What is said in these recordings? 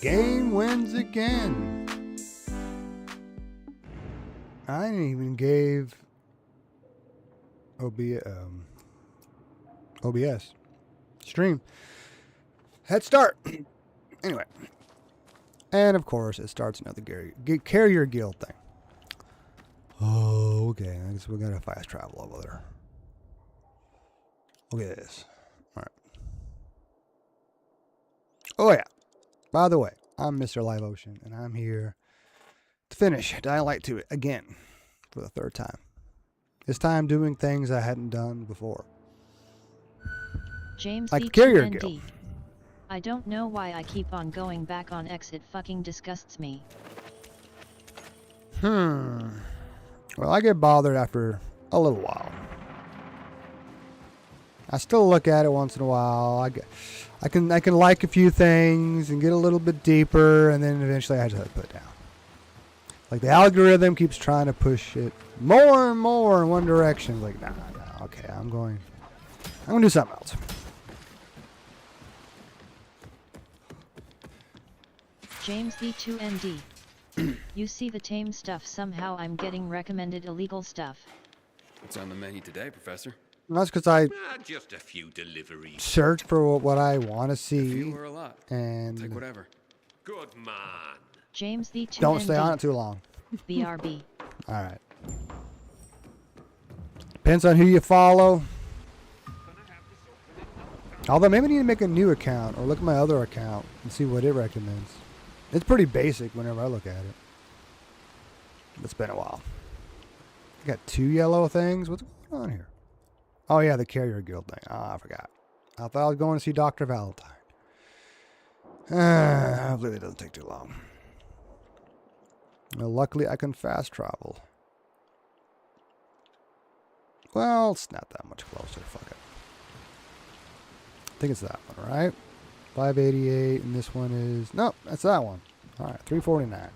game wins again. I didn't even gave OBS stream head start. Anyway, and of course it starts another carrier guild thing. Oh, okay. I guess we gotta fast travel over there. Look at this. All right. Oh yeah. By the way, I'm Mr. Live Ocean, and I'm here to finish Dying Light 2 again for the third time. This time doing things I hadn't done before. James like the carrier V2ND. guild. I don't know why I keep on going back on X. It fucking disgusts me. Well, I get bothered after a little while. I still look at it once in a while. I can like a few things and get a little bit deeper, and then eventually I just have to put it down. Like the algorithm keeps trying to push it more and more in one direction. Like, nah, okay, I'm gonna do something else. James V2ND. You see the tame stuff, somehow I'm getting recommended illegal stuff. What's on the menu today, Professor? And that's because I Just a few deliveries. search for what I want to A see, few or a lot? and Take whatever. Good man. James V2ND. don't stay on it too long. BRB. All right. Depends on who you follow. Although maybe I need to make a new account or look at my other account and see what it recommends. It's pretty basic whenever I look at it. It's been a while. I got 2 yellow things. What's going on here? Oh yeah, the carrier guild thing. Oh, I forgot. I thought I was going to see Dr. Valentine. Hopefully it doesn't take too long. Well, luckily I can fast travel. Well, it's not that much closer. Fuck it. I think it's that one, right? 588, and this one is... Nope, that's that one. All right, 349.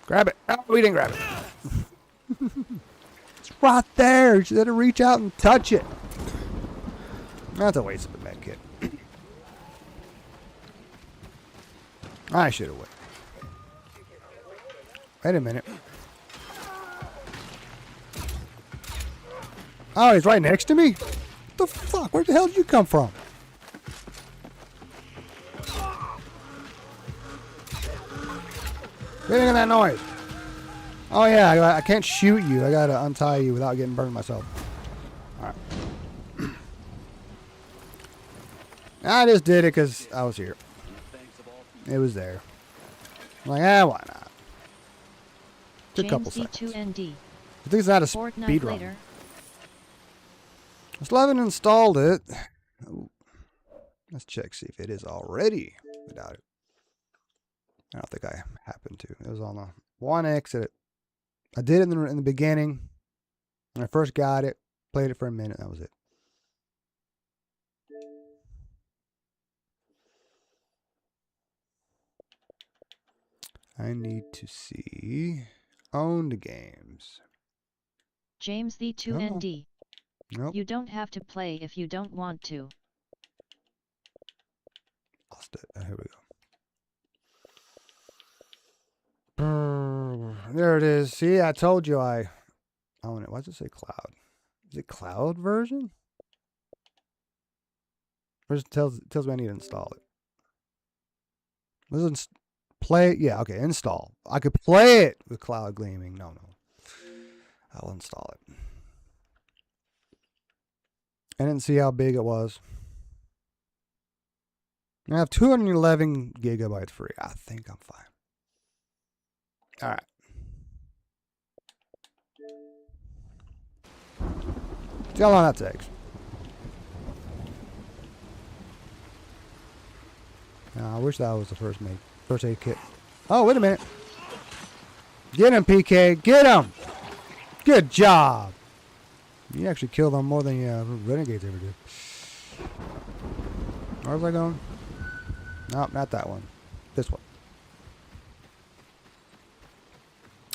Grab it. Oh, we didn't grab it. It's right there. You should have to reach out and touch it. That's a waste of a med kit. I should have waited. Wait a minute. Oh, he's right next to me? What the fuck? Where the hell did you come from? Getting in that noise. Oh yeah, I can't shoot you. I gotta untie you without getting burned myself. Alright. I just did it because I was here. It was there. I'm like, why not? It's a couple James seconds. V2ND. I think it's not a Fortnite speed run. later. I still haven't installed it. Ooh. Let's check, see if it is already. I doubt it. I don't think I happened to. It was on the one exit. I did it in the beginning. When I first got it, played it for a minute. That was it. I need to see owned games. James V2ND. Nope. You don't have to play if you don't want to. Lost it. Here we go. There it is. See, I told you I own it. Why does it say cloud? Is it cloud version? Or it tells me I need to install it. Doesn't play. Yeah, okay. Install. I could play it with cloud gleaming. No. I'll install it. I didn't see how big it was. I have 211 gigabytes free. I think I'm fine. All right. See how long that takes. I wish that was the first aid kit. Oh, wait a minute. Get him, PK. Get him. Good job. You actually killed them more than Renegades ever did. Where was I going? Nope, not that one. This one.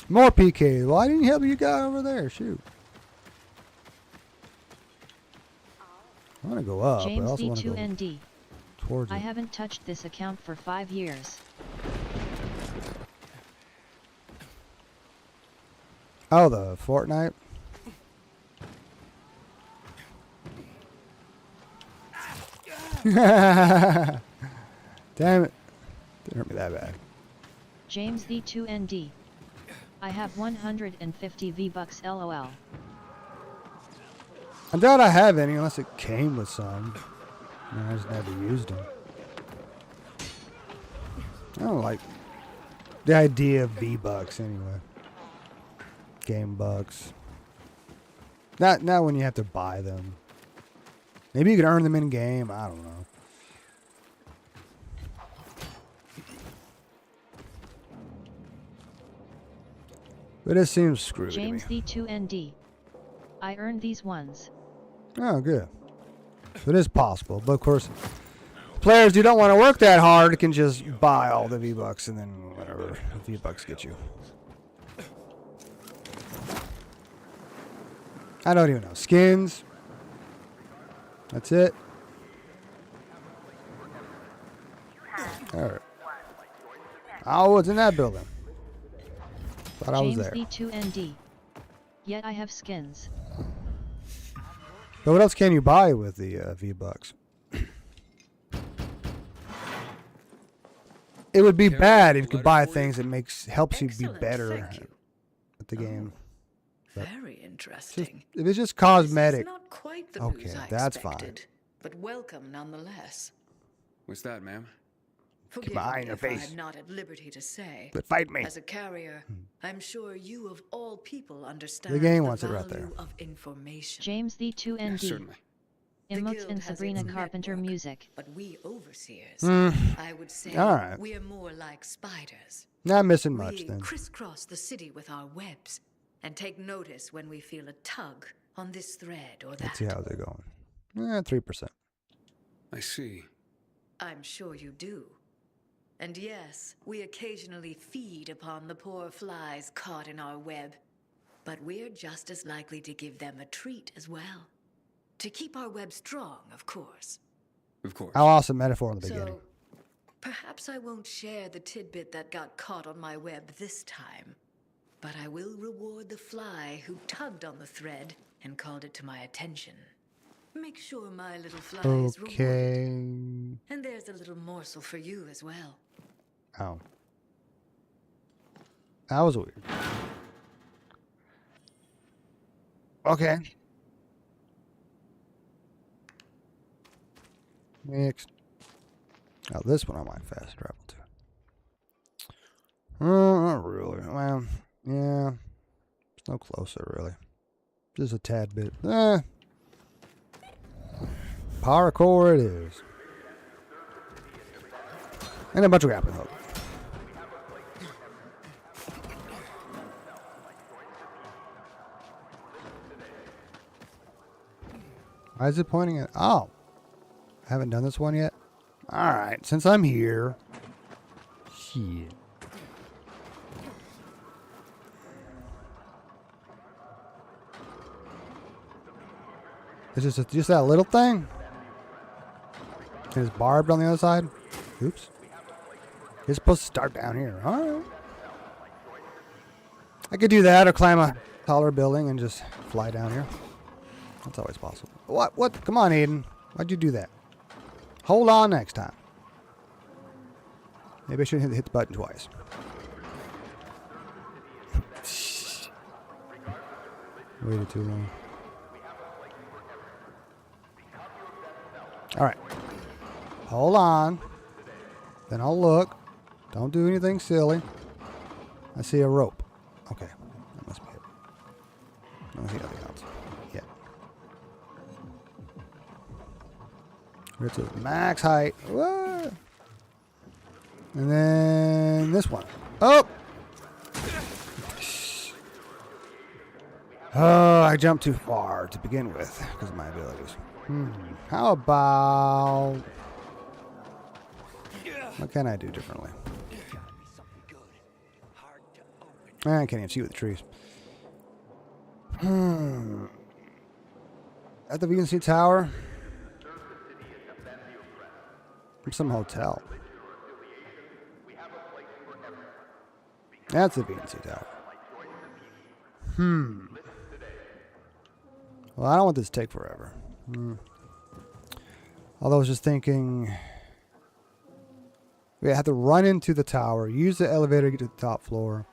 More PK. Why didn't you help you guy over there? Shoot. I want to go up, but I James also want to go D2ND. towards I it. haven't touched this account for 5 years. Oh, the Fortnite? Damn it. Didn't hurt me that bad. James D2ND. I have 150 V-Bucks LOL. I doubt I have any unless it came with some. I just never used them. I don't like the idea of V-Bucks anyway. Game bucks. Not when you have to buy them. Maybe you can earn them in game. I don't know. But it seems screwy to me. James D2ND. I earned these ones. Oh, good. So it is possible, but of course, players who don't want to work that hard can just buy all the V-Bucks and then whatever the V-Bucks get you. I don't even know. Skins. That's it. Alright. Oh, what's in that building? Thought I was James there. D2ND. Yet I have skins. But what else can you buy with the V-Bucks? It would be bad if you could buy things that helps you be Excellent, better thank you. at the game. But Very interesting. if it's just This cosmetic, is not quite the okay, booze I that's fine. expected, but welcome nonetheless. What's that, ma'am? Forgive my eye me in your if face. I'm not at liberty to say. but fight me. As a carrier, I'm sure you of all people understand The game wants it right there. value of information. James Yeah, D2ND. certainly. The Emotes guild and has Sabrina its Carpenter network, music. But we overseers, Mm, I would say, all right. we are more like spiders. Not missing much We then. crisscross the city with our webs and take notice when we feel a tug on this thread or that. Let's see how's it going. 3%. I see. I'm sure you do. And yes, we occasionally feed upon the poor flies caught in our web. But we're just as likely to give them a treat as well. To keep our web strong, of course. Of course. How awesome metaphor in the beginning. So, perhaps I won't share the tidbit that got caught on my web this time. But I will reward the fly who tugged on the thread and called it to my attention. Make sure my little fly is rewarded. Okay. And there's a little morsel for you as well. Oh. That was weird. Okay. Next. Oh, this one I might fast travel to. Not really. Well, yeah. It's no closer, really. Just a tad bit. Power core it is. And a bunch of grappling hook. Why is it pointing at... Oh. I haven't done this one yet. Alright, since I'm here. Shit. Is this just that little thing? And it's barbed on the other side? Oops. It's supposed to start down here. Alright. I could do that or climb a taller building and just fly down here. That's always possible. What? Come on, Aiden. Why'd you do that? Hold on next time. Maybe I should hit the button twice. Waited too long. Alright. Hold on. Then I'll look. Don't do anything silly. I see a rope. Okay. That must be it. I don't see nothing else. Yeah. We're to max height. Whoa. And then this one. Oh! Oh, I jumped too far to begin with because of my abilities. How about... What can I do differently? I can't even see with the trees. At the VNC Tower, Some hotel. That's the VNC Tower. Well, I don't want this to take forever. Although I was just thinking, we have to run into the tower, use the elevator to get to the top floor.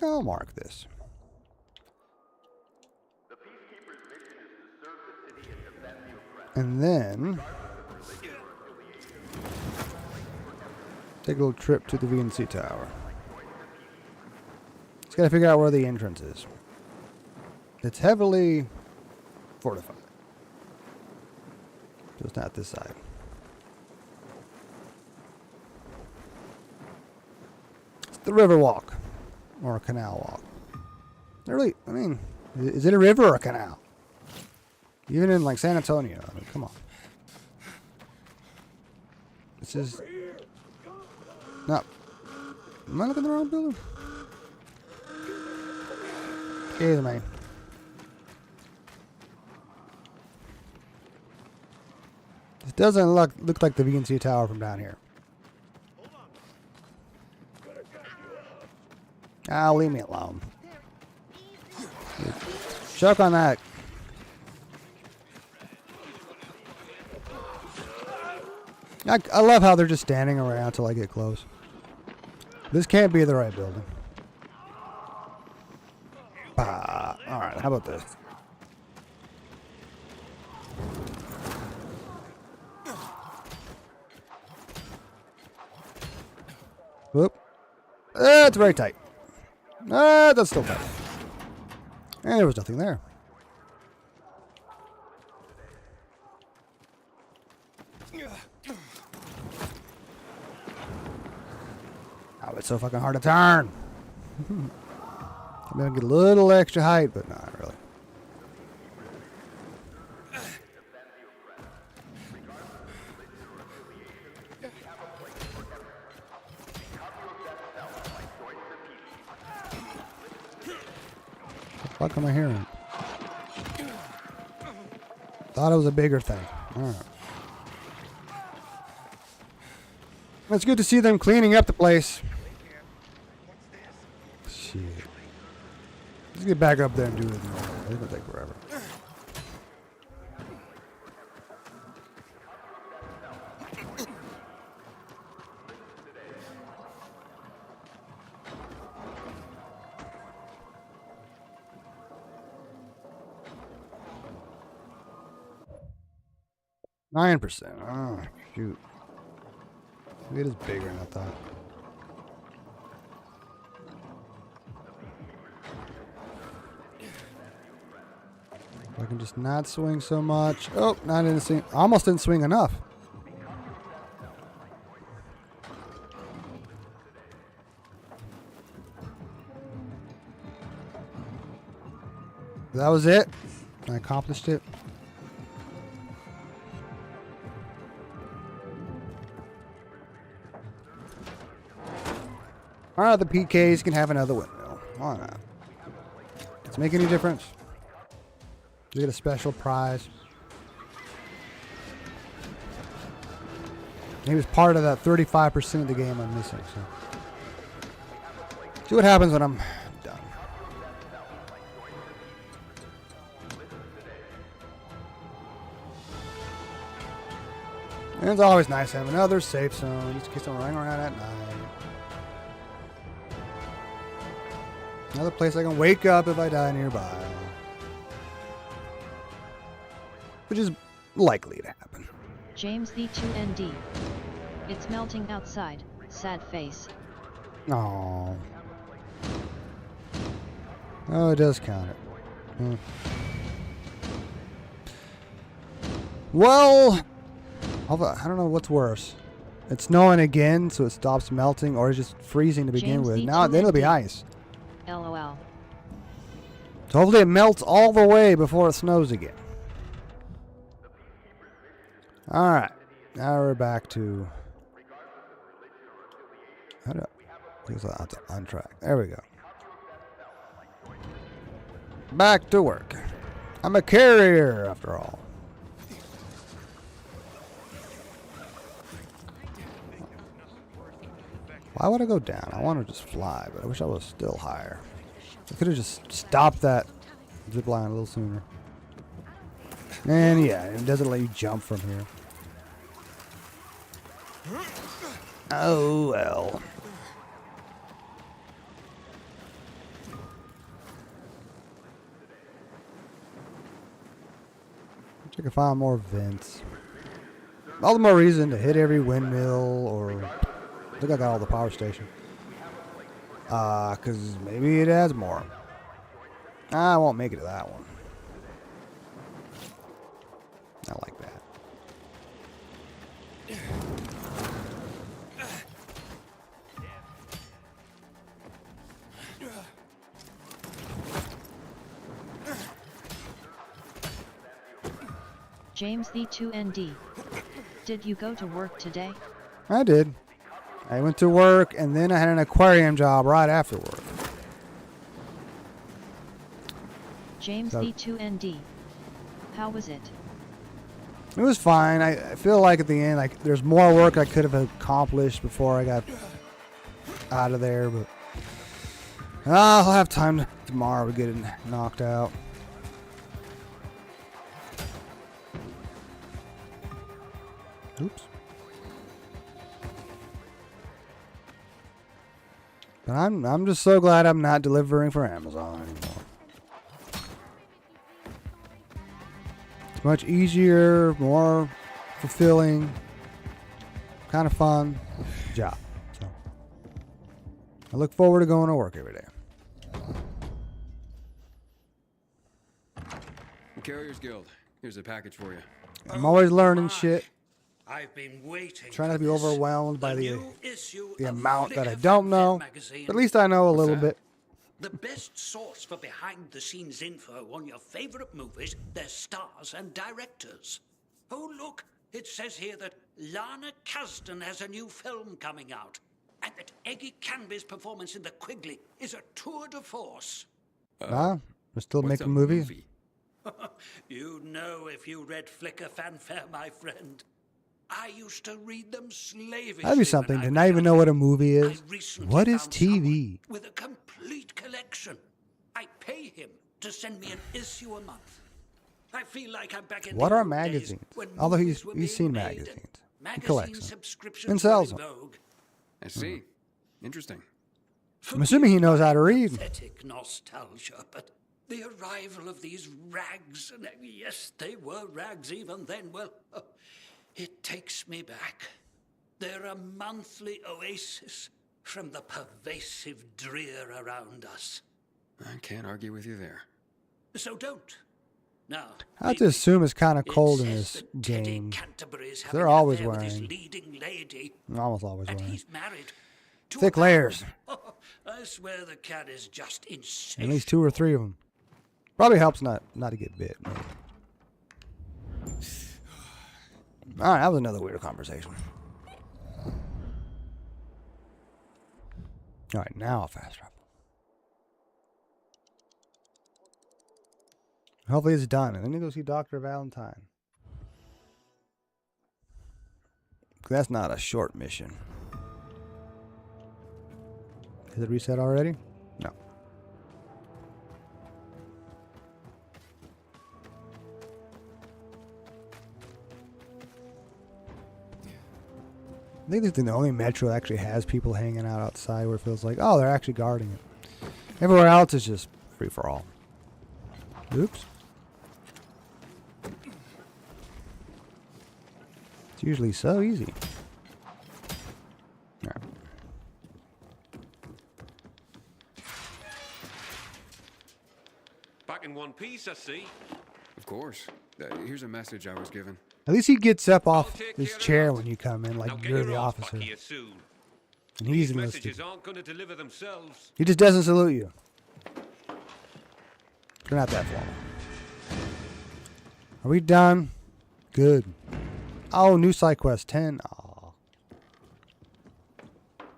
I'll mark this. And then take a little trip to the VNC Tower. Just gotta figure out where the entrance is. It's heavily fortified. So it's not this side. It's the river walk. Or a canal walk. Really, I mean, is it a river or a canal? Even in like San Antonio, I mean, come on. This is not. Am I looking at the wrong building? Excuse me. This doesn't look like the VNC Tower from down here. Ah, leave me alone. Choke on that. I love how they're just standing around until I get close. This can't be the right building. Alright, how about this? Whoop. It's very tight. That's still tight. And there was nothing there. Oh, it's so fucking hard to turn. I'm gonna get a little extra height, but not really. What the fuck am I hearing? Thought it was a bigger thing. Alright. It's good to see them cleaning up the place. Shit. Let's get back up there and do it. It's gonna take forever. %. Oh, shoot. It is bigger than I thought. I can just not swing so much. Oh, not in the swing. Almost didn't swing enough. That was it. I accomplished it. Alright, the PKs can have another windmill. Why not? Does it make any difference? You get a special prize. He was part of that 35% of the game I'm missing. So, see what happens when I'm done. And it's always nice to have another safe zone just in case I'm running around at night. Another place I can wake up if I die nearby. Which is likely to happen. James D2ND. It's melting outside. Sad face. Oh. Oh, it does count it. Well, I don't know what's worse. It's snowing again, so it stops melting, or it's just freezing to begin James with. Now then it'll be ice. LOL. So hopefully it melts all the way before it snows again. Alright. Now we're back to... How do I... I'll have to untrack. There we go. Back to work. I'm a carrier, after all. Why would I go down? I want to just fly, but I wish I was still higher. I could have just stopped that zip line a little sooner. And yeah, it doesn't let you jump from here. Oh well. Wish I could find more vents. All the more reason to hit every windmill, or I think I got all the power station. Cause maybe it has more. I won't make it to that one. I like that. James the 2ND. Did you go to work today? I did. I went to work and then I had an aquarium job right after work. James the 2ND. How was it? It was fine. I feel like at the end, like there's more work I could have accomplished before I got out of there, but I'll have time tomorrow to get it knocked out. Oops. But I'm just so glad I'm not delivering for Amazon anymore. It's much easier, more fulfilling, kind of fun job. So I look forward to going to work every day. Carriers Guild. Here's a package for you. I'm always learning shit. I've been waiting. Trying not to be for this. overwhelmed by the new issue of amount that I Flicker don't Fanfare know. magazine. At least I know a little that? bit. The best source for behind-the-scenes info on your favorite movies, their stars and directors. Oh, look, it says here that Lana Kasdan has a new film coming out, and that Eggy Canby's performance in The Quigley is a tour de force. Nah, we're still What's making a movies. movie? You'd know if you read Flicker Fanfare, my friend. I used to read them slavishly. That'd be something when I to was not even know young. what a movie I is. recently What is found TV? someone with a complete collection. I pay him to send me an issue a month. I feel like I'm back in What the are old days magazines? when Although movies were he's being seen made magazines. and He magazine collects them. subscriptions And sells were them. in vogue. I see. Interesting. I'm assuming he knows how to read. Pathetic nostalgia, but the arrival of these rags, and yes, they were rags even then, well, it takes me back. They're a monthly oasis from the pervasive drear around us. I can't argue with you there. So don't. Now, I have to assume it's kind of it cold in says this that Teddy game. Canterbury's They're having an always affair with his wearing- leading lady, Almost always and wearing. he's married to Thick a layers. baron. I swear the cat is just At insane. least 2 or 3 of them. Probably helps not to get bit. Alright, that was another weird conversation. Alright, now I'll fast travel. Hopefully it's done. And then you go see Dr. Valentine. That's not a short mission. Is it reset already? No. I think this is the only metro that actually has people hanging out outside where it feels like, oh, they're actually guarding it. Everywhere else is just free for all. Oops. It's usually so easy. All right. Back in one piece, I see. Of course. Here's a message I was given. At least he gets up I'll off take his care of chair that. when you come in, Now like get you're your the arse officer. back here soon. And he's These enlisted. messages aren't going to deliver themselves. He just doesn't salute you. You're not that formal. Are we done? Good. Oh, new side quest 10. Oh.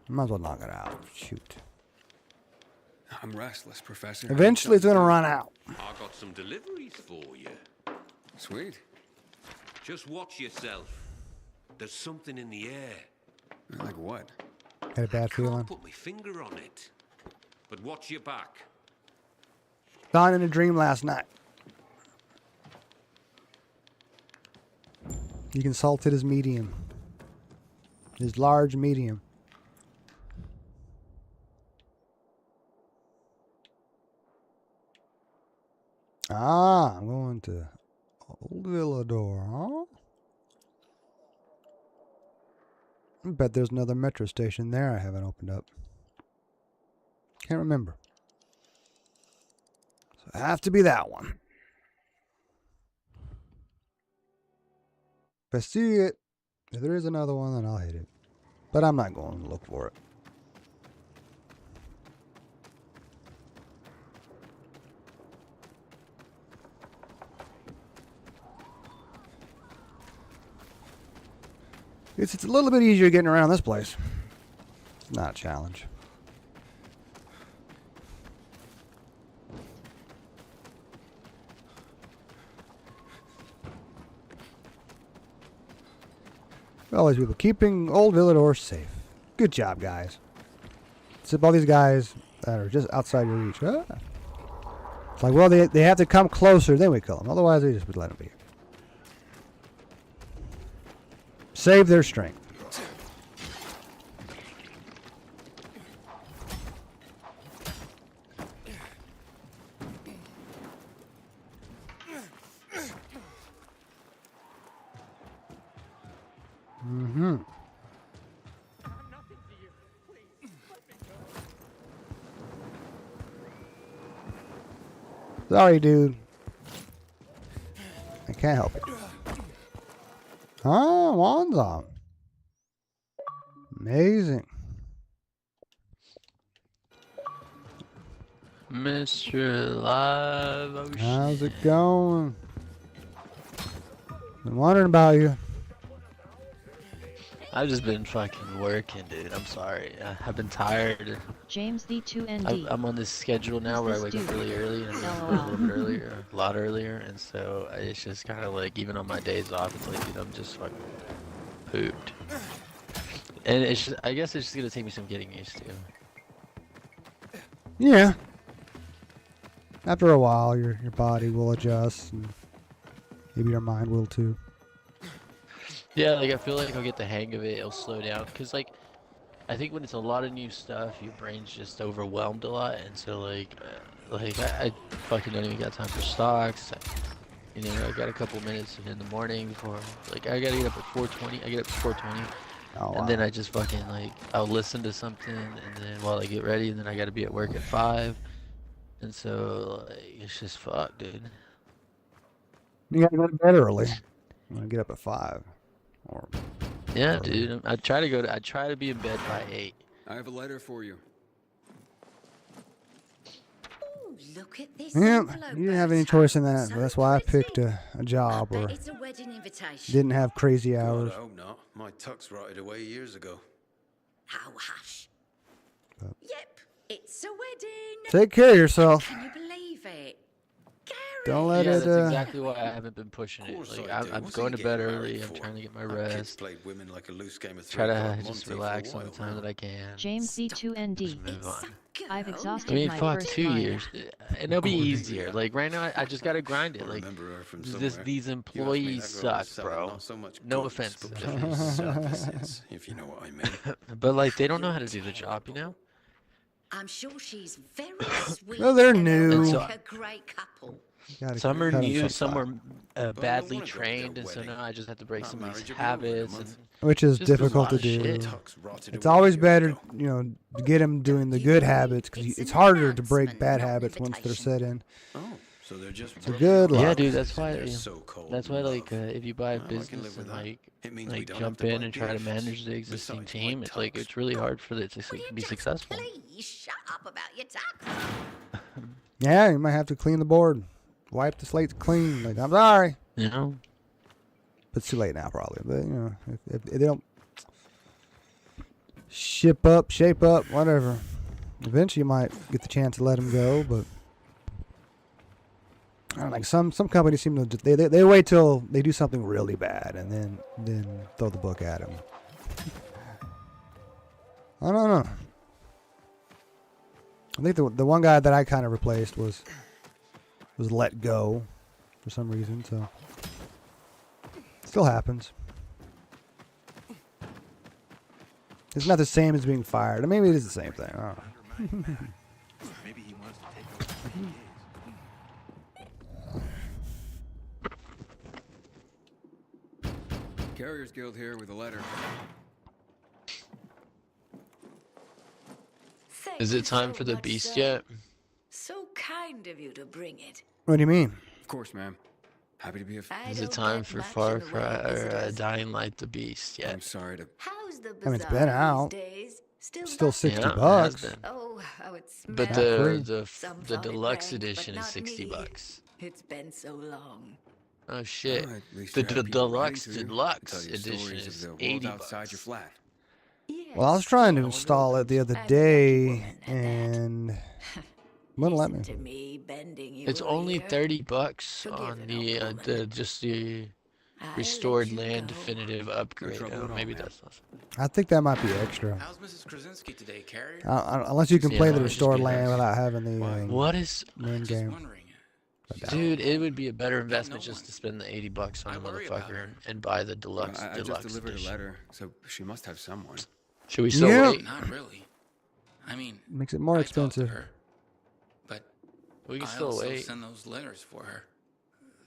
Might as well knock it out. Shoot. I'm restless, Professor. Eventually it's going to run out. I got some deliveries for you. Sweet. Just watch yourself. There's something in the air. Like what? Had a bad I feeling. can't put my finger on it. But watch your back. Saw it in a dream last night. You consulted his medium. His large medium. Ah, I'm going to Old Villador, huh? I bet there's another metro station there I haven't opened up. Can't remember. So it have to be that one. If I see it, if there is another one, then I'll hit it. But I'm not going to look for it. It's a little bit easier getting around this place. It's not a challenge. All these people keeping Old Villador safe. Good job, guys. Except all these guys that are just outside your reach. Ah. It's like, well, they have to come closer, then we kill them. Otherwise, they just would let them be. Save their strength. Mm-hmm. Sorry, dude. I can't help it. Ah, Wanza. Amazing. Mr. Live. Oh, How's shit. it going? Been wondering about you. I've just been fucking working, dude. I'm sorry. I've been tired. James the 2ND. I'm on this schedule now where I Who's wake this up really early and I go to bed a little bit earlier, a lot earlier, and so it's just kind of like, even on my days off, it's like, dude, I'm just fucking pooped. And it's just, I guess it's just gonna take me some getting used to. Yeah. After a while, your body will adjust, and maybe your mind will too. Yeah, like I feel like I'll get the hang of it, it'll slow down, because like, I think when it's a lot of new stuff, your brain's just overwhelmed a lot, and so like I fucking don't even got time for stocks. You know, I got a couple minutes in the morning before, like I gotta get up at 4:20, I get up at 4:20, Oh, and then I just fucking like, I'll listen to something, and then while I get ready, and then I gotta be at work at 5, and so like, it's just fuck, dude. You gotta go to bed early. I'm gonna get up at 5. Or Yeah, dude, I try to be in bed by 8. I have a letter for you. Ooh, look at this yeah, envelope, you didn't have any Valentine. choice in that. So That's why I pretty. picked a job I where bet it's a wedding invitation. didn't have crazy God, hours. I hope not. My tux rotted away years ago. Oh, hush. But- Yep, it's a wedding. Take care of yourself. Can you believe it? Gary. Don't let Yeah, it. that's exactly why I haven't been pushing Of it. course Like I do. I'm What's going he to bed getting early. married I'm for? trying to get my Our kids rest. played women like a loose game of Try to three-card just Monty for a relax on the while time now. that I can. James the 2ND. Just move on. I've I exhausted mean, my fuck, first 2 line. years, and it'll be Oh, easier. yeah. Like right now, I just gotta grind it. I Like remember her from these somewhere. these You asked me, employees that girl was suck, selling bro. not so much No goods, offense, but Jeff. plenty of services, if you know what I mean. But like they don't know how to do the job, you know. I'm sure she's very sweet. Well, they're and they'll new. make a great couple. Gotta Some are cut 'em new, some some slack. are I don't badly wanna go to their trained, and so wedding. now I just have to break Not some of these married, you'll be over in a habits. month. And Which is just a difficult lot to of do. shit. Tux rotted It's away always years better, ago. to get them doing the good habits because It's it's an harder to break announcement, bad not an habits once they're invitation. set in. Oh, so they're just So rubbing good off luck. Yeah, on dude, us that's as if why. they're so cold That's in why, like, love. if you buy a Well, I can live business with and that. like It means we like don't have jump to in buy and try to gifts. manage the existing Besides, my team, it's like tux. it's really hard for it to Will you be just successful. Please shut up about your tux. Yeah, you might have to clean the board, wipe the slate clean. Like, I'm sorry, You know? but it's too late now probably. But if they don't shape up, whatever, eventually you might get the chance to let them go. But I don't know, like some companies seem to they wait till they do something really bad and then throw the book at them. I don't know. I think the one guy that I kind of replaced was let go for some reason, so still happens. It's not the same as being fired. Maybe it is the same thing. I don't know. Maybe he wants to take over the gigs. Carriers Guild here with a letter. Thank Is you it time so for the much, beast sir. yet? So kind of you to bring it. What do you mean? Of course, ma'am. Happy to be of. I Is don't it time get for much Far in the way Cry of or visitors. Dying Light the Beast I'm yet? sorry to. How's the I mean, it's bazaar been these out. days? Still Still busting? 60 Yeah, it has bucks. been. Oh, how it smells. But Not free. Some the thought it deluxe rank, but edition is not 60 me. bucks. It's been so long. Oh shit. Oh, at least The you have people writing deluxe to you, deluxe tell you edition stories is of the world 80 outside your bucks. flat. Yes. Well, I was trying to I wonder install what it the other I'm a lucky day, woman at that. and wouldn't let me. Listen to me bending you It's a only ear. 30 bucks Forgive on an the old just the I'll restored let you land go. definitive upgrade. trouble Oh, at all, maybe man. that's not. I think that might be extra. How's Mrs. Krasinski today, Carrier? Unless you can Yeah, play why the don't you just restored be land nice? without having the Why? What is, main Just game. wondering. dude? It would be a better investment no just one. to spend the 80 bucks on I the worry about motherfucker her. and buy the deluxe I just deluxe delivered edition. a letter, so she must have someone. Should we still Yeah. wait? Not really. I mean, Makes it more I talked to expensive. her, but We can I still also wait. send those letters for her.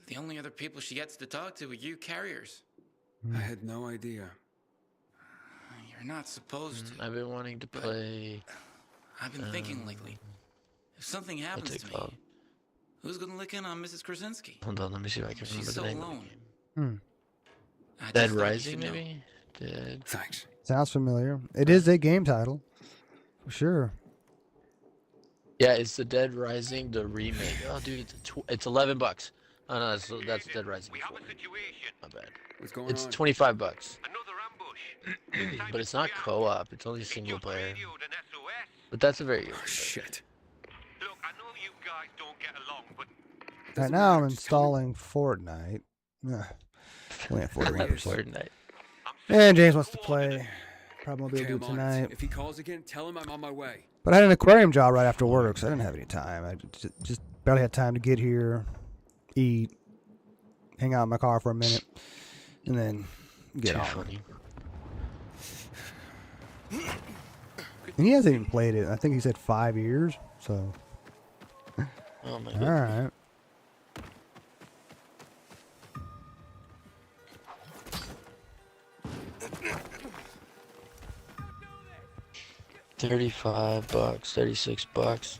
The only other people she gets to talk to are you carriers. I had no idea. You're not supposed to. I've been wanting to play. I've been thinking lately. If something happens What's to it me, called? who's gonna lick in on Mrs. Krasinski? Hold on, let me see if I can She's remember so the name alone. of the game. I Dead just thought you Rising, should know. maybe? Dead. Thanks. Sounds familiar. It is a game title, for sure. Yeah, it's the Dead Rising, the remake. Oh, dude, it's 11 bucks. Oh no, that's Dead Rising. We have 4. a situation. My bad. What's going It's on? 25 bucks, Another ambush. but it's not co-op. It's only It single just player. radioed an SOS. But that's a very good Oh, game. shit. Look, I know you guys don't get along, but Right Doesn't now I'm matter, just tell me- installing Fortnite. Ugh. Only at 41%. Fortnite. And James wants to play. Probably won't be Okay, able to do I'm on it. tonight. If he calls again, tell him I'm on my way. But I had an aquarium job right after work, so I didn't have any time. I just barely had time to get here, eat, hang out in my car for a minute, and then get Too on. funny. And he hasn't even played it. I think he said 5 years. So, Oh my all god. right. $35, 36 bucks,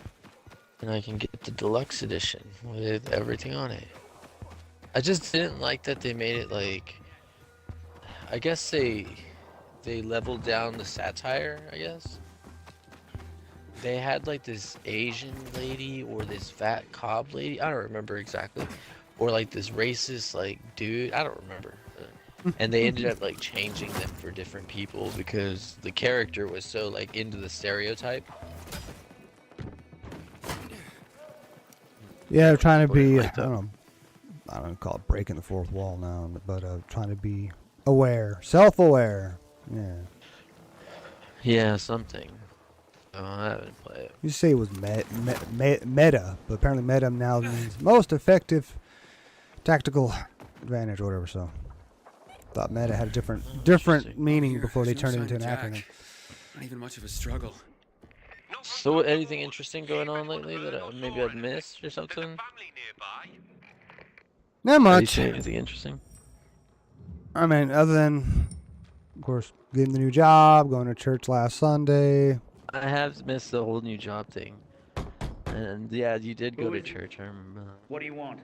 and I can get the deluxe edition with everything on it. I just didn't like that they made it like. I guess they leveled down the satire. I guess they had like this Asian lady or this fat cob lady. I don't remember exactly, or like this racist like dude. I don't remember. And they ended up like changing them for different people because the character was so like into the stereotype. Yeah, they're trying to be. Like I don't call it breaking the fourth wall now, but trying to be aware, self-aware. Yeah. Yeah, something. Oh, I haven't played it. You say it was meta, but apparently meta now means most effective tactical advantage or whatever. So, thought meta had a different meaning Here, before they there's no turned it into sign an of acronym. Jack. Not even much of a struggle. So, anything interesting going on lately that maybe I've missed or something? family nearby. Not Have you much. seen anything interesting? I mean, other than, of course, getting the new job, going to church last Sunday. I have missed the whole new job thing. And yeah, you did go to church. I remember that. What do you want?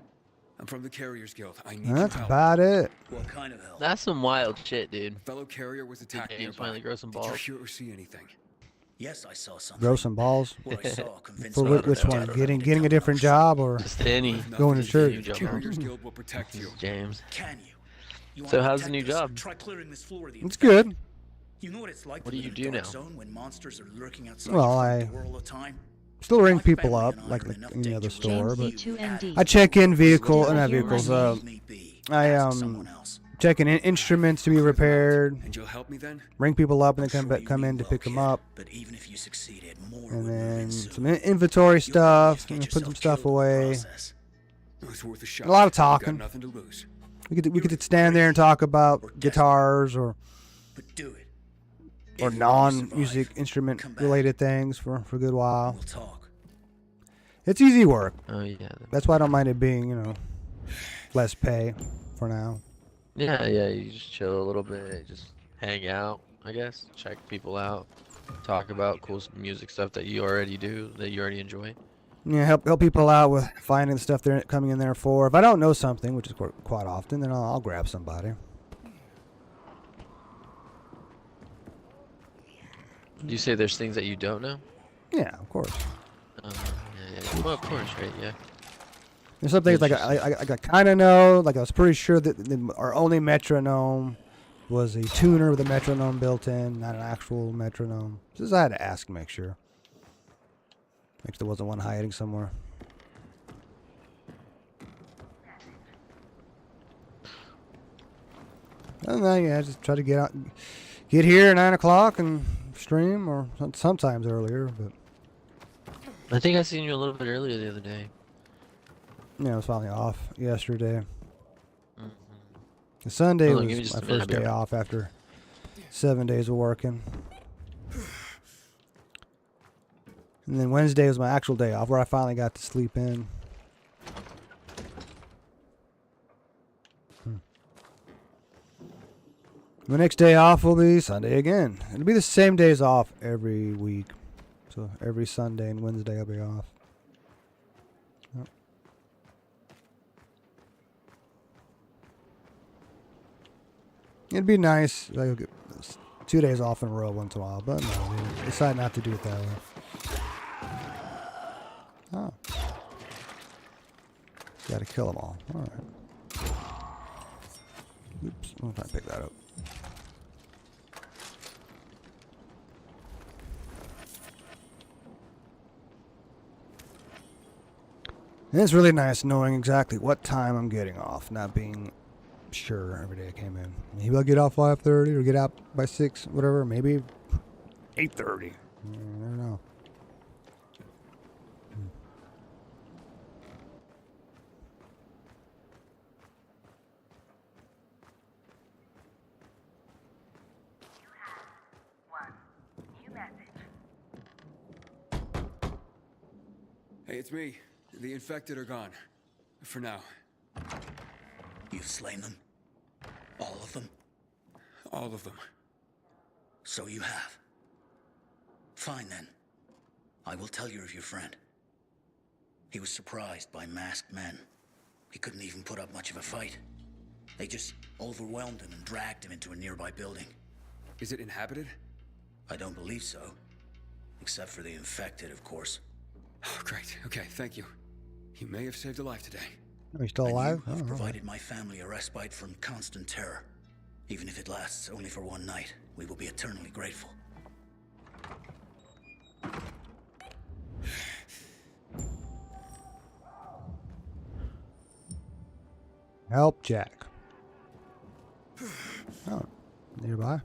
I'm from the Carriers Guild. I need your That's help. about it. What kind of help? That's some wild shit, dude. A fellow carrier was attacked James nearby. finally grow some Did balls. you hear or see anything? Yes, I saw something. Grow some balls. What I saw convinced For me which that one? I Getting a different job or Just any. going to Nothing. church? New The job, Carriers huh? Guild will protect you. James. Can you? You So wanna how's the protect new us? job? Try clearing this floor of the It's infected. good. You know what it's like What to do live you in a do dark now? zone when monsters are lurking outside Well, your I front door all the time? still ring My people family up and I like are in enough any other danger store, James but D2ND. I check in vehicle, Still not here vehicles. running. Leave me be. I Ask someone else. checking instruments to be repaired, And you'll help me then? bring people up, and I'm then sure you come mean in to well, pick them kid, up. But even if you succeeded, more And would move then in soon. some inventory You'll stuff, always get and put some yourself stuff killed in the away. process. It's worth a shot. A lot of We've got talking. nothing to lose. We could stand there and talk about guitars or But do it. or If you non-music survive, instrument come back. related things for a good while. We'll talk. It's easy work. Oh yeah. That's why I don't mind it being, less pay for now. Yeah, yeah. You just chill a little bit, just hang out. I guess check people out, talk about cool music stuff that you already do, that you already enjoy. Yeah, help people out with finding the stuff they're coming in there for. If I don't know something, which is quite often, then I'll grab somebody. You say there's things that you don't know? Yeah, of course. Yeah, yeah. Well, of course, right? Yeah. There's some things like I kind of know. Like I was pretty sure that our only metronome was a tuner with a metronome built in, not an actual metronome. Just I had to ask and make sure. Make sure there wasn't one hiding somewhere. And then yeah, just try to get here at 9 o'clock and stream, or sometimes earlier. But I think I seen you a little bit earlier the other day. yeah, I was finally off yesterday. Mm-hmm. Sunday Hold on, give me was just my a minute, first I'll be day right off after 7 days of working. And then Wednesday was my actual day off, where I finally got to sleep in. My next day off will be Sunday again. It'll be the same days off every week. So every Sunday and Wednesday I'll be off. Yep. It'd be nice. Like, get 2 days off in a row once in a while, but no, we decided not to do it that way. Oh. Gotta kill them all. Alright. Oops, I'm trying to pick that up. And it's really nice knowing exactly what time I'm getting off, not being sure every day I came in. Maybe I'll get off 5:30 or get out by 6, whatever. Maybe 8:30. I don't know. Hey, it's me. The infected are gone. For now. You've slain them? All of them? All of them. So you have. Fine then. I will tell you of your friend. He was surprised by masked men. He couldn't even put up much of a fight. They just overwhelmed him and dragged him into a nearby building. Is it inhabited? I don't believe so. Except for the infected, of course. Oh, great. Okay, thank you. You may have saved a life today. Are you still And alive? you have Oh, provided my family a respite from constant terror. Even if it lasts only for one night, we will be eternally grateful. Help Jack. Oh, nearby.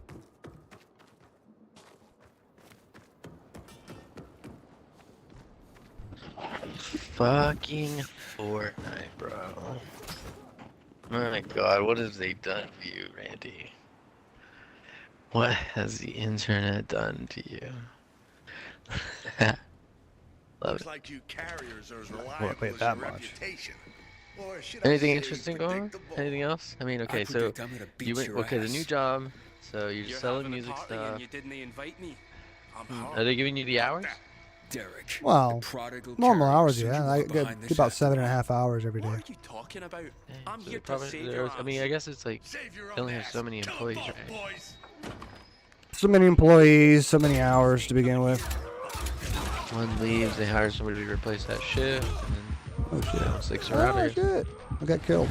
Fucking Fortnite, bro. My God, what have they done to you, Randy? What has the internet done to you? Love Looks it. like you carriers are as reliable wait as that your much. reputation. Or should I Anything say interesting going on? predictable? Anything else? I mean, okay, I so predict I'm gonna beat you went, your okay, the ass. new job. So you're just You're selling having a music party stuff. and you didn't invite me. Are they giving you the hours? Derek. Well, the prodigal normal carrier hours, sent yeah. you I up get behind this about shaft. 7.5 hours every What day. are you talking about? I'm So here they probably- to save there's- your I mean, ass. I guess it's like Save your they own only have ass. so many Kill 'em employees, both, right? boys. So many employees, so many hours to begin with. One leaves, they hire somebody to replace that shift, and then Oh shit. it's like surrounded. Oh shit. I got killed.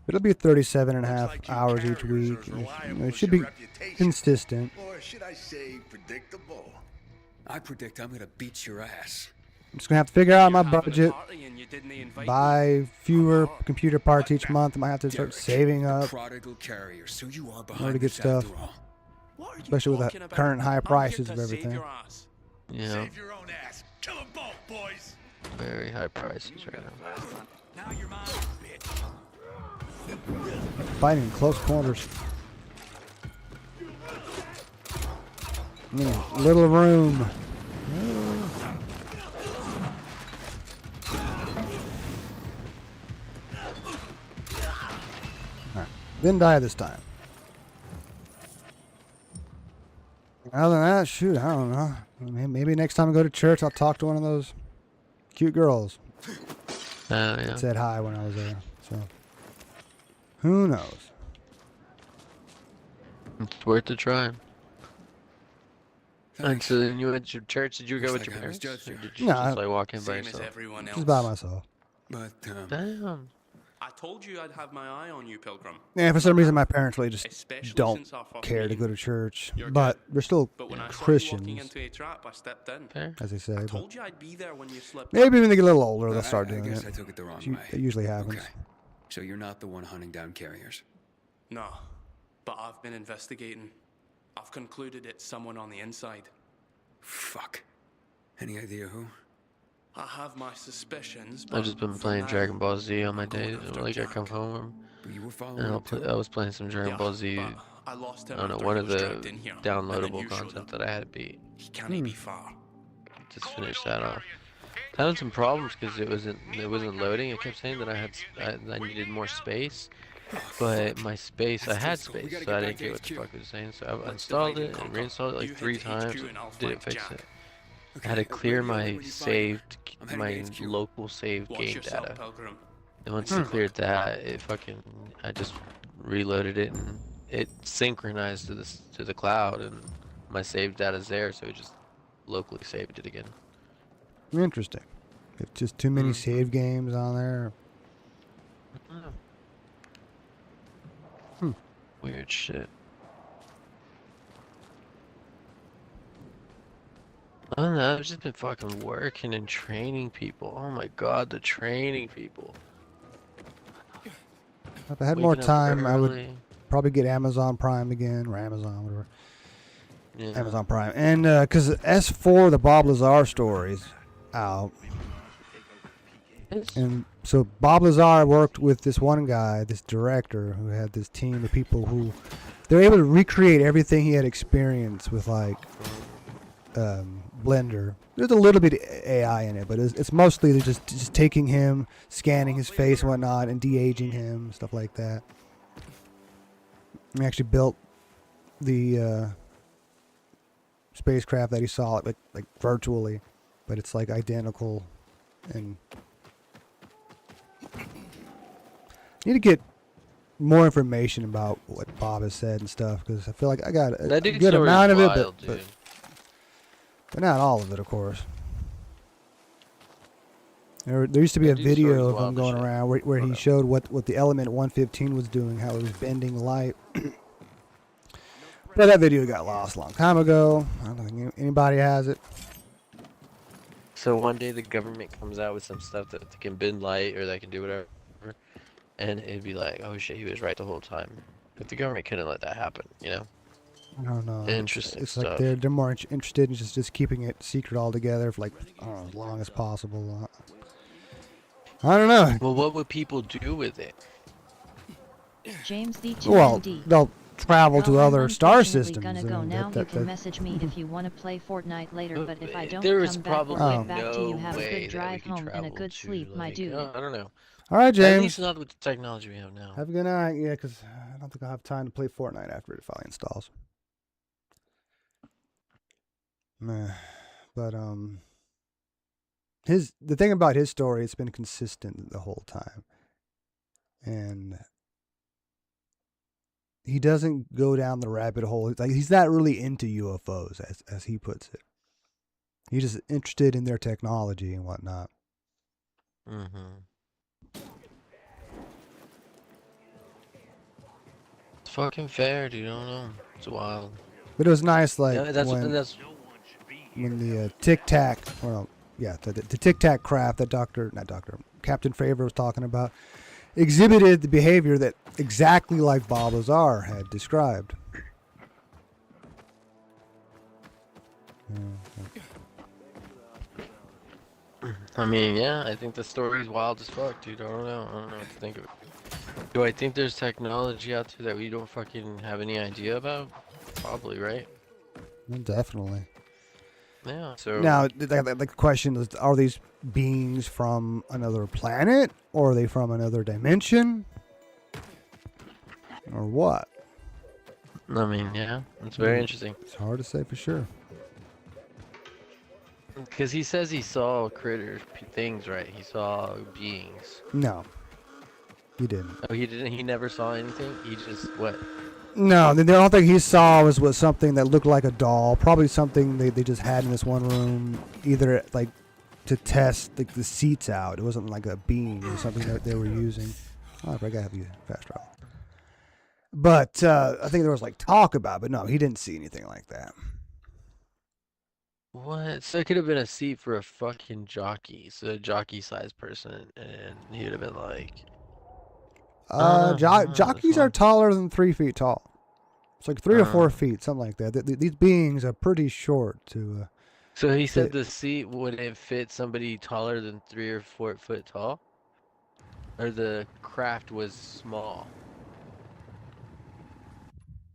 It'll be 37 and a Looks half like you hours each carriers are week. as It reliable as should your be reputation. consistent. Or should I say predictable? I predict I'm gonna beat your ass. I'm just gonna have to figure out my You're having a budget. party and you didn't invite me. Buy fewer computer parts each month. I might have to start Derek, saving the up prodigal carrier, so you are in order behind to get this stuff. after all. What are you Especially with talking the about? current high I'm here prices to of save everything. your ass. Yeah, Save your own ass. Kill them both, boys. very high prices right now. Now you're mine, bitch. Fighting in close quarters. Little room. Alright. Didn't die this time. Other than that, shoot, I don't know. Maybe next time I go to church, I'll talk to one of those cute girls Yeah. that said hi when I was there. So, who knows? It's worth a try. And Thanks. so then you went to church. Did you go Looks with like your I parents? misjudged Or you. did you No, just like walk in by Same as yourself? everyone else. Just by myself. But, Damn. I told you I'd have my eye on you, Pilgrim. Yeah, for some reason my parents really just Especially don't since our first care to meeting. go to church. You're But good. they're still But when I saw you walking Christians, into a trap, I stepped in. Fair. as they say. I But told you I'd be there when you slipped. maybe when they get a little older, they'll I start doing guess it. I took it the wrong It way. usually happens. Okay. So you're not the one hunting down carriers. No, but I've been investigating. I've concluded it's someone on the inside. Fuck. Any idea who? I have my suspicions, I've but just been for playing now, Dragon Ball Z on my I'm going day. after Like I come Jack. home But you were following and him too? I was playing some Dragon yeah, Ball Z. but I lost him I don't know, after one he of was the dragged in here, and then downloadable you showed content up. that I had to beat. He can't be far. Just finish that off. Having some problems because it wasn't loading. It kept saying that I needed more space, but my space I had Let's go. We space, gotta so get I back didn't to get what the HQ. fuck it was saying. So I Let's installed divide it and and conquer. reinstalled it like You 3 head to times. HQ and I'll Didn't fight fix Jack. it. I had to clear ready my when you find saved, I'm heading my to HQ. local save Watch game yourself, data. Pilgrim. And once I cleared that, I just reloaded it and it synchronized to the cloud, and my save data's there, so it just locally saved it again. Interesting. If just too many save games on there. Weird shit. I don't know, I've just been fucking working and training people. Oh my god, the training people. If I had more Waking up time, I would early. probably get Amazon Prime again, or Amazon, whatever. Yeah. Amazon Prime. And because S4, the Bob Lazar stories out. And so Bob Lazar worked with this one guy, this director, who had this team of people who they're able to recreate everything he had experienced with, like, Blender. There's a little bit of AI in it, but it's mostly they're just taking him, scanning his face and whatnot, and de-aging him, stuff like that. He actually built the spacecraft that he saw, like virtually, but it's like identical. And need to get more information about what Bob has said and stuff, because I feel like I got a That dude's good story is amount of it, wild, but not all of it, of course. There used to be a That dude's story video is of him wild as going shit. around where he showed what the element 115 was doing, how it was bending light. But that video got lost a long time ago. I don't think anybody has it. So one day the government comes out with some stuff that can bend light or that can do whatever, and it'd be like, oh shit, he was right the whole time. If the government couldn't let that happen, you know? I don't know. Interesting It's stuff. like they're more interested in just keeping it secret altogether for, like, I don't know, as long as possible. I don't know. Well, what would people do with it? James the 2ND. Well, they'll travel to Well, I'm other star unfortunately systems. gonna I go mean, now. that- You can that- message me if you want to play Fortnite later, but if I don't There is come back, we'll probably get back to you. no Have a way good that we drive could home and a travel good to, sleep, my like, dude. I don't know. All right, At James. least not with the technology we have now. Have a good night. Yeah, because I don't think I'll have time to play Fortnite after it finally installs. Meh. But the thing about his story, it's been consistent the whole time, and he doesn't go down the rabbit hole. Like, he's not really into UFOs, as he puts it. He's just interested in their technology and whatnot. It's fucking fair, dude. I don't know. It's wild. But it was nice, like, Yeah, that's when when the Tic Tac, well, yeah, the Tic Tac craft that Captain Favor was talking about, exhibited the behavior that exactly like Bob Lazar had described. I mean, yeah, I think the story's wild as fuck, dude. I don't know. I don't know what to think of it. Do I think there's technology out there that we don't fucking have any idea about? Probably, right? Well, definitely. Yeah, so... Now, the question is, are these beings from another planet? Or are they from another dimension? Or what? I mean, yeah, it's very interesting. It's hard to say for sure. Because he says he saw critters, things, right? He saw beings. No. He didn't. Oh, he didn't? He never saw anything? He just, what? No, the only thing he saw was something that looked like a doll. Probably something they just had in this one room, either like to test the seats out. It wasn't like a beam or something that they were using. Oh, I gotta have you fast travel. But I think there was like talk about it, but no, he didn't see anything like that. What? So it could have been a seat for a fucking jockey. So a jockey-sized person, and he would have been like... Jockeys are taller than 3 feet tall. It's like 3 or 4 feet, something like that. These beings are pretty short to. So he said the seat wouldn't fit somebody taller than 3 or 4 foot tall, or the craft was small.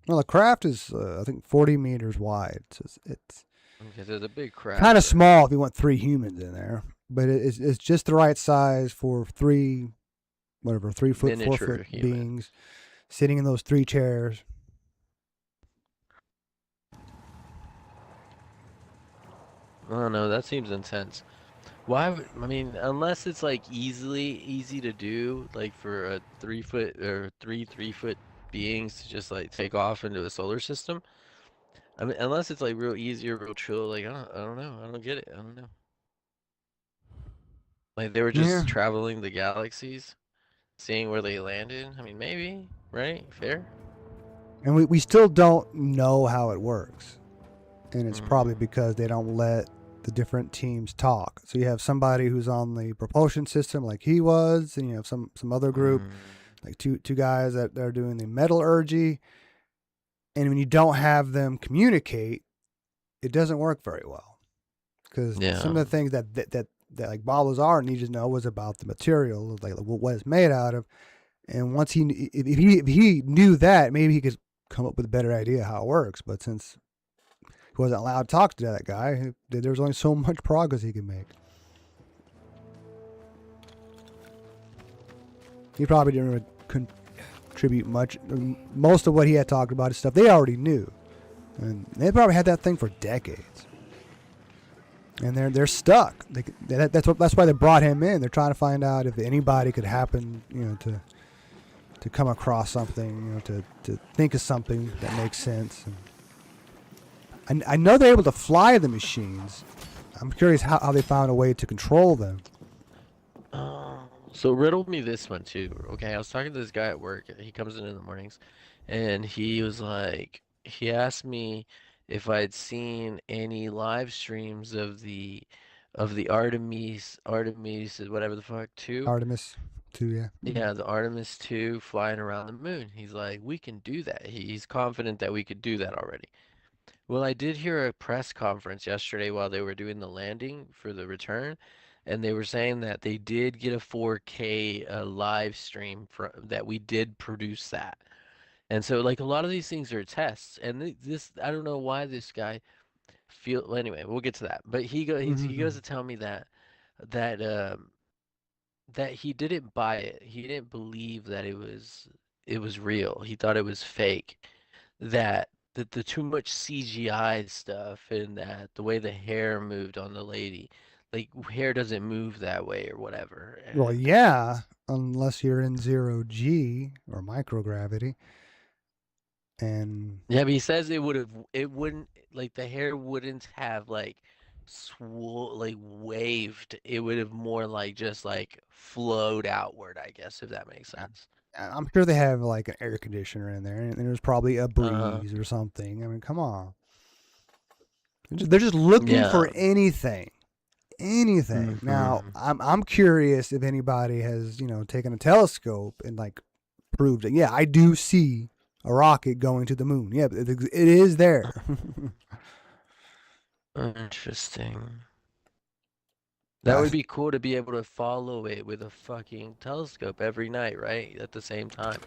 Well, the craft is I think 40 meters wide, so it's Okay, so it's a big craft. kind of small if you want 3 humans in there, but it's just the right size for 3 foot, Miniature 4 foot human. beings sitting in those 3 chairs. I don't know. That seems intense. Why would, I mean, unless it's like easy to do, like for a 3 foot or 3 foot beings to just like take off into a solar system. I mean, unless it's like real easy or real chill, like I don't know. I don't get it. I don't know. Like they were just traveling the galaxies, seeing where they landed. I mean, maybe, right? Fair. And we still don't know how it works. And it's probably because they don't let the different teams talk. So you have somebody who's on the propulsion system like he was, and you have some other group, like two guys that are doing the metallurgy. And when you don't have them communicate, it doesn't work very well. Because some of the things that like Bob Lazar needed to know was about the material, like what it's made out of. And once if he knew that, maybe he could come up with a better idea how it works. But since he wasn't allowed to talk to that guy, there was only so much progress he could make. He probably didn't really contribute much. Most of what he had talked about is stuff they already knew, and they probably had that thing for decades. And they're stuck. That's why they brought him in. They're trying to find out if anybody could happen, to come across something, to think of something that makes sense. And I know they're able to fly the machines. I'm curious how they found a way to control them. So riddle me this one too. Okay, I was talking to this guy at work. He comes in the mornings, and he was like, he asked me if I'd seen any live streams of the Artemis, whatever the fuck, 2. Artemis 2, yeah. Yeah, the Artemis 2 flying around the moon. He's like, we can do that. He's confident that we could do that already. Well, I did hear a press conference yesterday while they were doing the landing for the return, and they were saying that they did get a 4K live stream that we did produce that. And so, like, a lot of these things are tests, and this, I don't know why this guy well, anyway, we'll get to that. But he goes to tell me that that he didn't buy it. He didn't believe that it was real. He thought it was fake. That the too much CGI stuff, and that the way the hair moved on the lady, like hair doesn't move that way or whatever. Well, yeah, unless you're in 0G or microgravity. And yeah, but he says it wouldn't, like the hair wouldn't have like waved. It would have more like just like flowed outward, I guess, if that makes sense. I'm sure they have like an air conditioner in there, and there's probably a breeze or something. I mean, come on. They're just looking for Yeah. anything. Anything. Now, I'm curious if anybody has, taken a telescope and like proved it. Yeah, I do see a rocket going to the moon. Yeah, it is there. Interesting. That would be cool to be able to follow it with a fucking telescope every night, right? At the same time.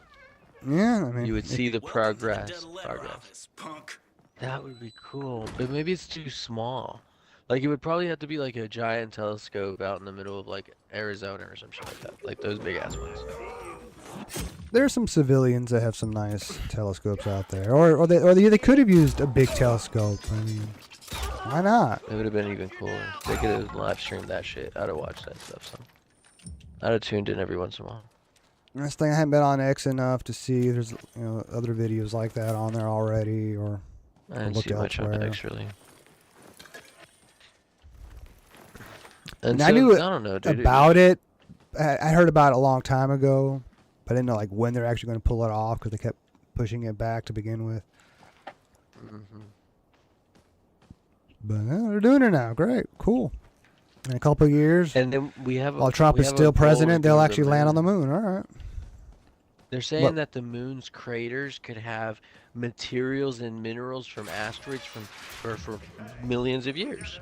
Yeah, I mean, You would see the Welcome to the progress. Dead Letter Office, punk. That would be cool, but maybe it's too small. Like it would probably have to be like a giant telescope out in the middle of like Arizona or some shit like that. Like those big ass ones. there's some civilians that have some nice telescopes out there, or they could have used a big telescope. I mean, why not? It would have been even cooler. They could have live streamed that shit. I'd have watched that stuff. So I'd have tuned in every once in a while. This thing I haven't been on X enough to see. There's other videos like that on there already, or I didn't look see much on elsewhere. X really. And I so, knew I don't know, dude. about it. I heard about it a long time ago, but I didn't know like when they're actually going to pull it off because they kept pushing it back to begin with. But they're doing it now. Great, cool. In a couple of years, And then we have. while Trump is still president, they'll actually land on the moon. All right. They're saying Look. that the moon's craters could have materials and minerals from asteroids for millions of years.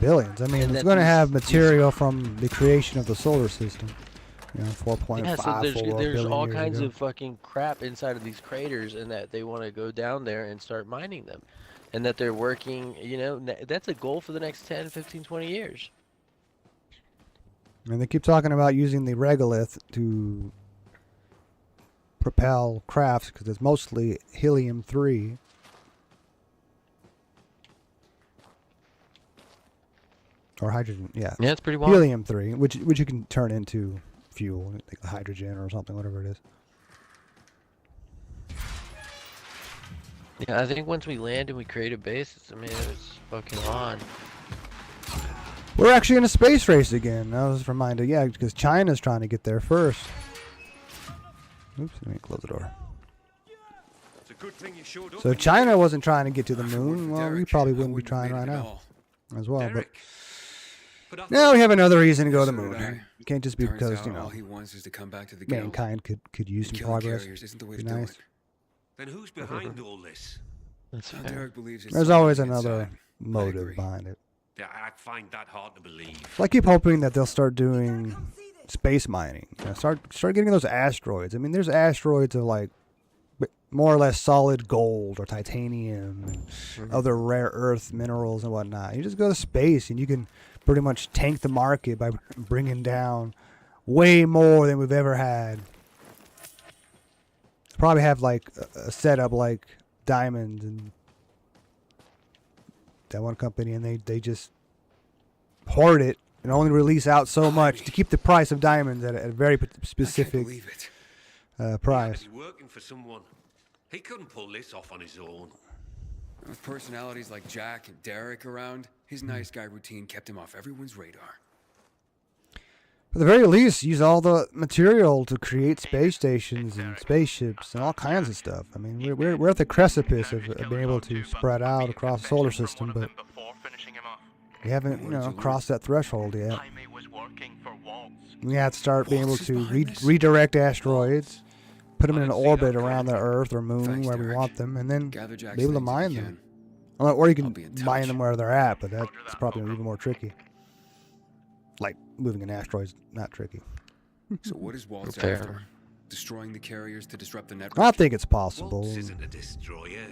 Billions. I mean, And it's that going to these- have these- material from the creation of the solar system. 4.54 Yeah, so there's billion all years kinds ago. of fucking crap inside of these craters, and that they want to go down there and start mining them, and that they're working. That's a goal for the next 10, 15, 20 years. And they keep talking about using the regolith to propel crafts because it's mostly helium-3. Or hydrogen, yeah. Yeah, it's pretty wild. Helium-3, which you can turn into fuel, like hydrogen or something, whatever it is. Yeah, I think once we land and we create a base, it's fucking on. We're actually in a space race again. I was reminded, yeah, because China's trying to get there first. Oops, let me close the door. It's a good thing you showed up. So if China wasn't trying to get to the moon, well, we probably wouldn't be trying right now as well. But now we have another reason to go to the moon. It can't just be Turns because, out all he wants is to come back to the mankind could use some killing progress. carriers isn't the way Be to do nice. it. Then who's behind all this? That's Now, fair. Derek believes it's There's something always inside. another I motive agree. behind it. Yeah, I find that hard to believe. So I keep hoping that they'll start doing space mining. Start getting those asteroids. I mean, there's asteroids of like more or less solid gold or titanium and other rare earth minerals and whatnot. You just go to space and you can pretty much tank the market by bringing down way more than we've ever had. Probably have like a setup like diamonds and that one company, and they just hoard it and only release out so much to keep the price of diamonds at a very specific price. He's working for someone. He couldn't pull this off on his own. With personalities like Jack and Derek around, his nice guy routine kept him off everyone's radar. At the very least, use all the material to create space stations and spaceships and all kinds of stuff. I mean, we're at the precipice of being able to spread out across the solar system, but we haven't, crossed that threshold yet. We have to start being able to redirect asteroids, put them in an orbit around the Earth or Moon where we want them, and then Gather Jack's be able to things if mine you them. Or you can mine touch. them where they're at, but that's probably even more tricky. Like moving an asteroid's not tricky. So what is Waltz Fair. after? Destroying the carriers to disrupt the network? I think it's possible. Waltz isn't a destroyer.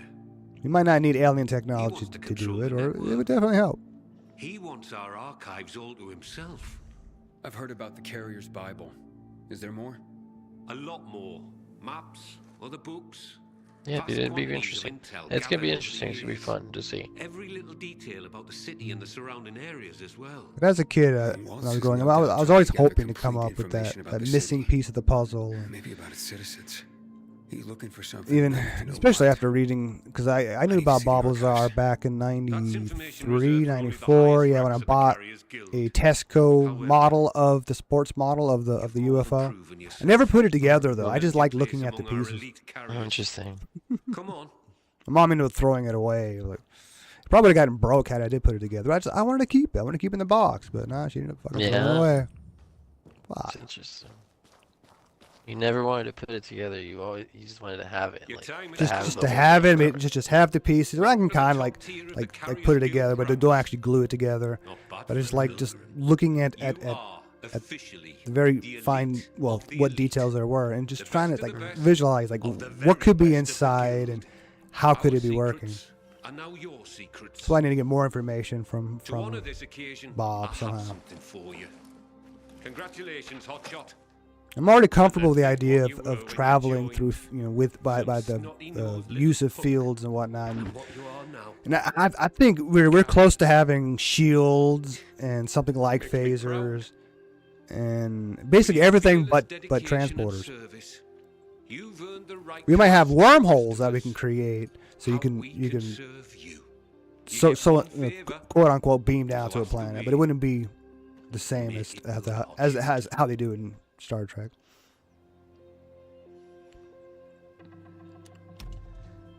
You might not need alien technology to do it, or it would definitely help. He wants our archives all to himself. I've heard about the carrier's Bible. Is there more? A lot more. Maps, other books. Yeah, vast dude, it'd be quantities of interesting. intel It's gonna be gathered interesting. over It's gonna be years. fun to see. Every little detail about the city and the surrounding areas as well. But as a kid, when I was growing up, I was always hoping to come up with that missing piece of the puzzle. And Maybe about its citizens. He's looking for something. even, I'd like to know especially what. after reading, because I knew about Bob Lazar back in '93, information reserved for only the '94. highest Yeah, when I ranks of the bought Carriers Guild. a Tesco model of the sports model of the UFO. I never put it together though. I just like looking at the pieces. Oh, interesting. Come on. My mom ended up throwing it away. Like, Probably would have gotten broke had I did put it together. I wanted to keep it. I wanted to keep it in the box, but nah, she ended up fucking throwing it away. That's interesting. You never wanted to put it together. You just wanted to have it. Like, just to have it. Maybe just have the pieces. I can kind of like put it together, but don't actually glue it together. But it's like just looking at the very fine, well, what details there were, and just trying to like visualize like what could be inside and how could it be working. So I need to get more information from Bob somehow. Congratulations, hotshot. I'm already comfortable with the idea of traveling through, by the use of fields and whatnot. And I think we're close to having shields and something like phasers and basically everything but transporters. We might have wormholes that we can create, so you can quote unquote beam down to a planet, but it wouldn't be the same as how they do it in Star Trek.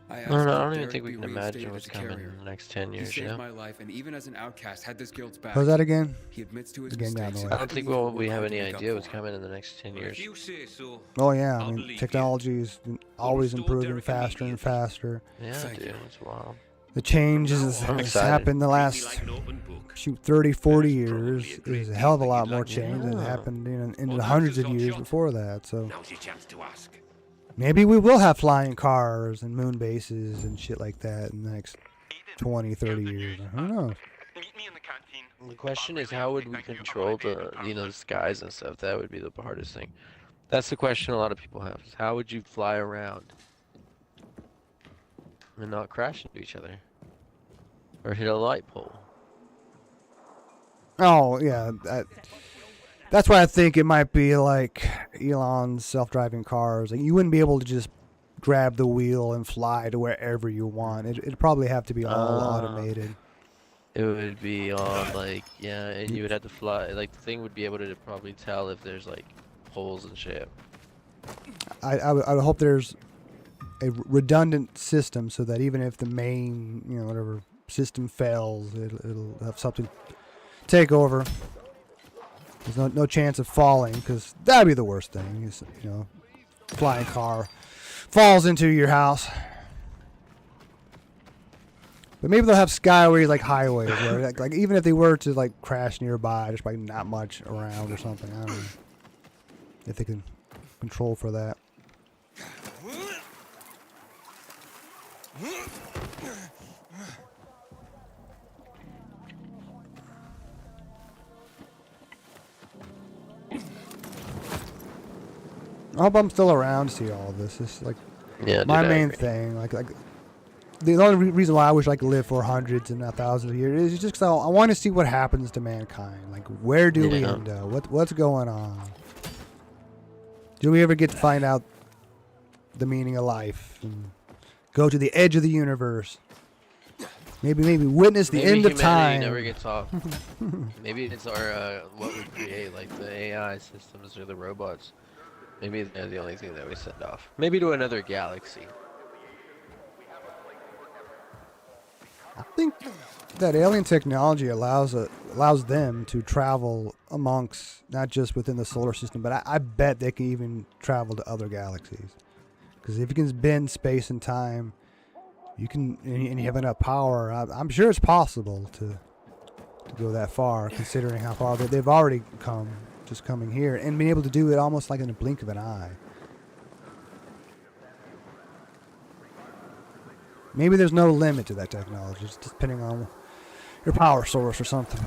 I don't even think we can imagine what's coming in the next 10 years. He saved my life, and even as an outcast, had this guild's back. How's that again? He admits to his Again, mistakes. I don't think we have any idea what's coming in the next 10 years. Oh yeah, I mean technology is always improving faster and faster. Yeah, dude, it's wild. The changes has happened the last 30, 40 years. There's a hell of a lot more change that happened in the hundreds of years before that. So maybe we will have flying cars and moon bases and shit like that in the next 20, 30 years. Who knows? The question is, how would we control the skies and stuff? That would be the hardest thing. That's the question a lot of people have. Is how would you fly around and not crash into each other or hit a light pole? Oh yeah, that's why I think it might be like Elon's self-driving cars. Like you wouldn't be able to just grab the wheel and fly to wherever you want. It'd probably have to be all automated. It would be all and you would have to fly. Like the thing would be able to probably tell if there's like holes and shit. I would hope there's a redundant system so that even if the main whatever system fails, it'll have something take over. There's no chance of falling, because that'd be the worst thing. Flying car falls into your house. But maybe they'll have skyways like highways, where like even if they were to like crash nearby, there's probably not much around or something. I don't know if they can control for that. I hope I'm still around to see all of this. It's like my main thing. Like the only reason why I wish I could live for hundreds and not thousands of years is just because I want to see what happens to mankind. Like where do we end up? What's going on? Do we ever get to find out the meaning of life and go to the edge of the universe? Maybe witness the end of time. Never gets off. Maybe it's our what we create, like the AI systems or the robots. Maybe they're the only thing that we send off. Maybe to another galaxy. I think that alien technology allows them to travel amongst, not just within the solar system, but I bet they can even travel to other galaxies. Because if you can bend space and time, you can, and you have enough power. I'm sure it's possible to go that far, considering how far they've already come. Just coming here and being able to do it almost like in a blink of an eye. Maybe there's no limit to that technology, just depending on your power source or something.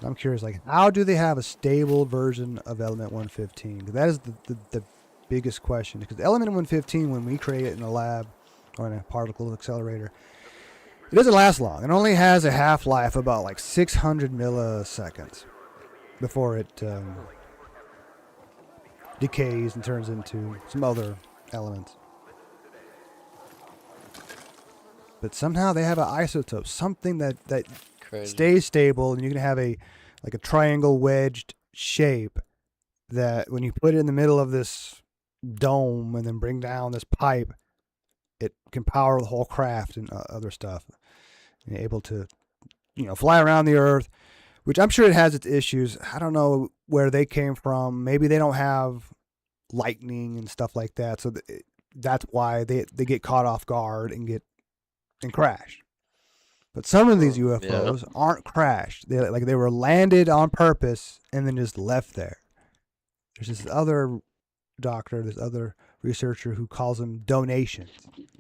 I'm curious, like, how do they have a stable version of Element 115? That is the biggest question. Because Element 115, when we create it in a lab or in a particle accelerator, it doesn't last long. It only has a half-life about like 600 milliseconds before it decays and turns into some other elements. But somehow they have an isotope, something that stays stable, and you can have a triangle wedged shape that when you put it in the middle of this dome and then bring down this pipe, it can power the whole craft and other stuff. And able to, fly around the Earth, which I'm sure it has its issues. I don't know where they came from. Maybe they don't have lightning and stuff like that, so that's why they get caught off guard and crash. But some of these UFOs aren't crashed. They were landed on purpose and then just left there. There's this other doctor, this other researcher who calls them donations.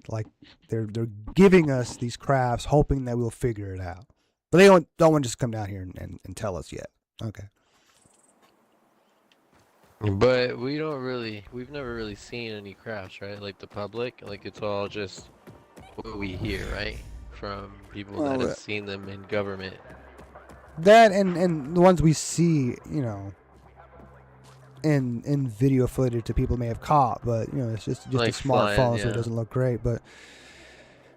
Like they're giving us these crafts, hoping that we'll figure it out. But they don't want to just come down here and tell us yet. Okay. But we've never really seen any crafts, right? Like the public, like it's all just what we hear, right? From people that have seen them in government. That and the ones we see, in video footage that people may have caught, but it's just Like a smartphone, flying, so it yeah. doesn't look great. But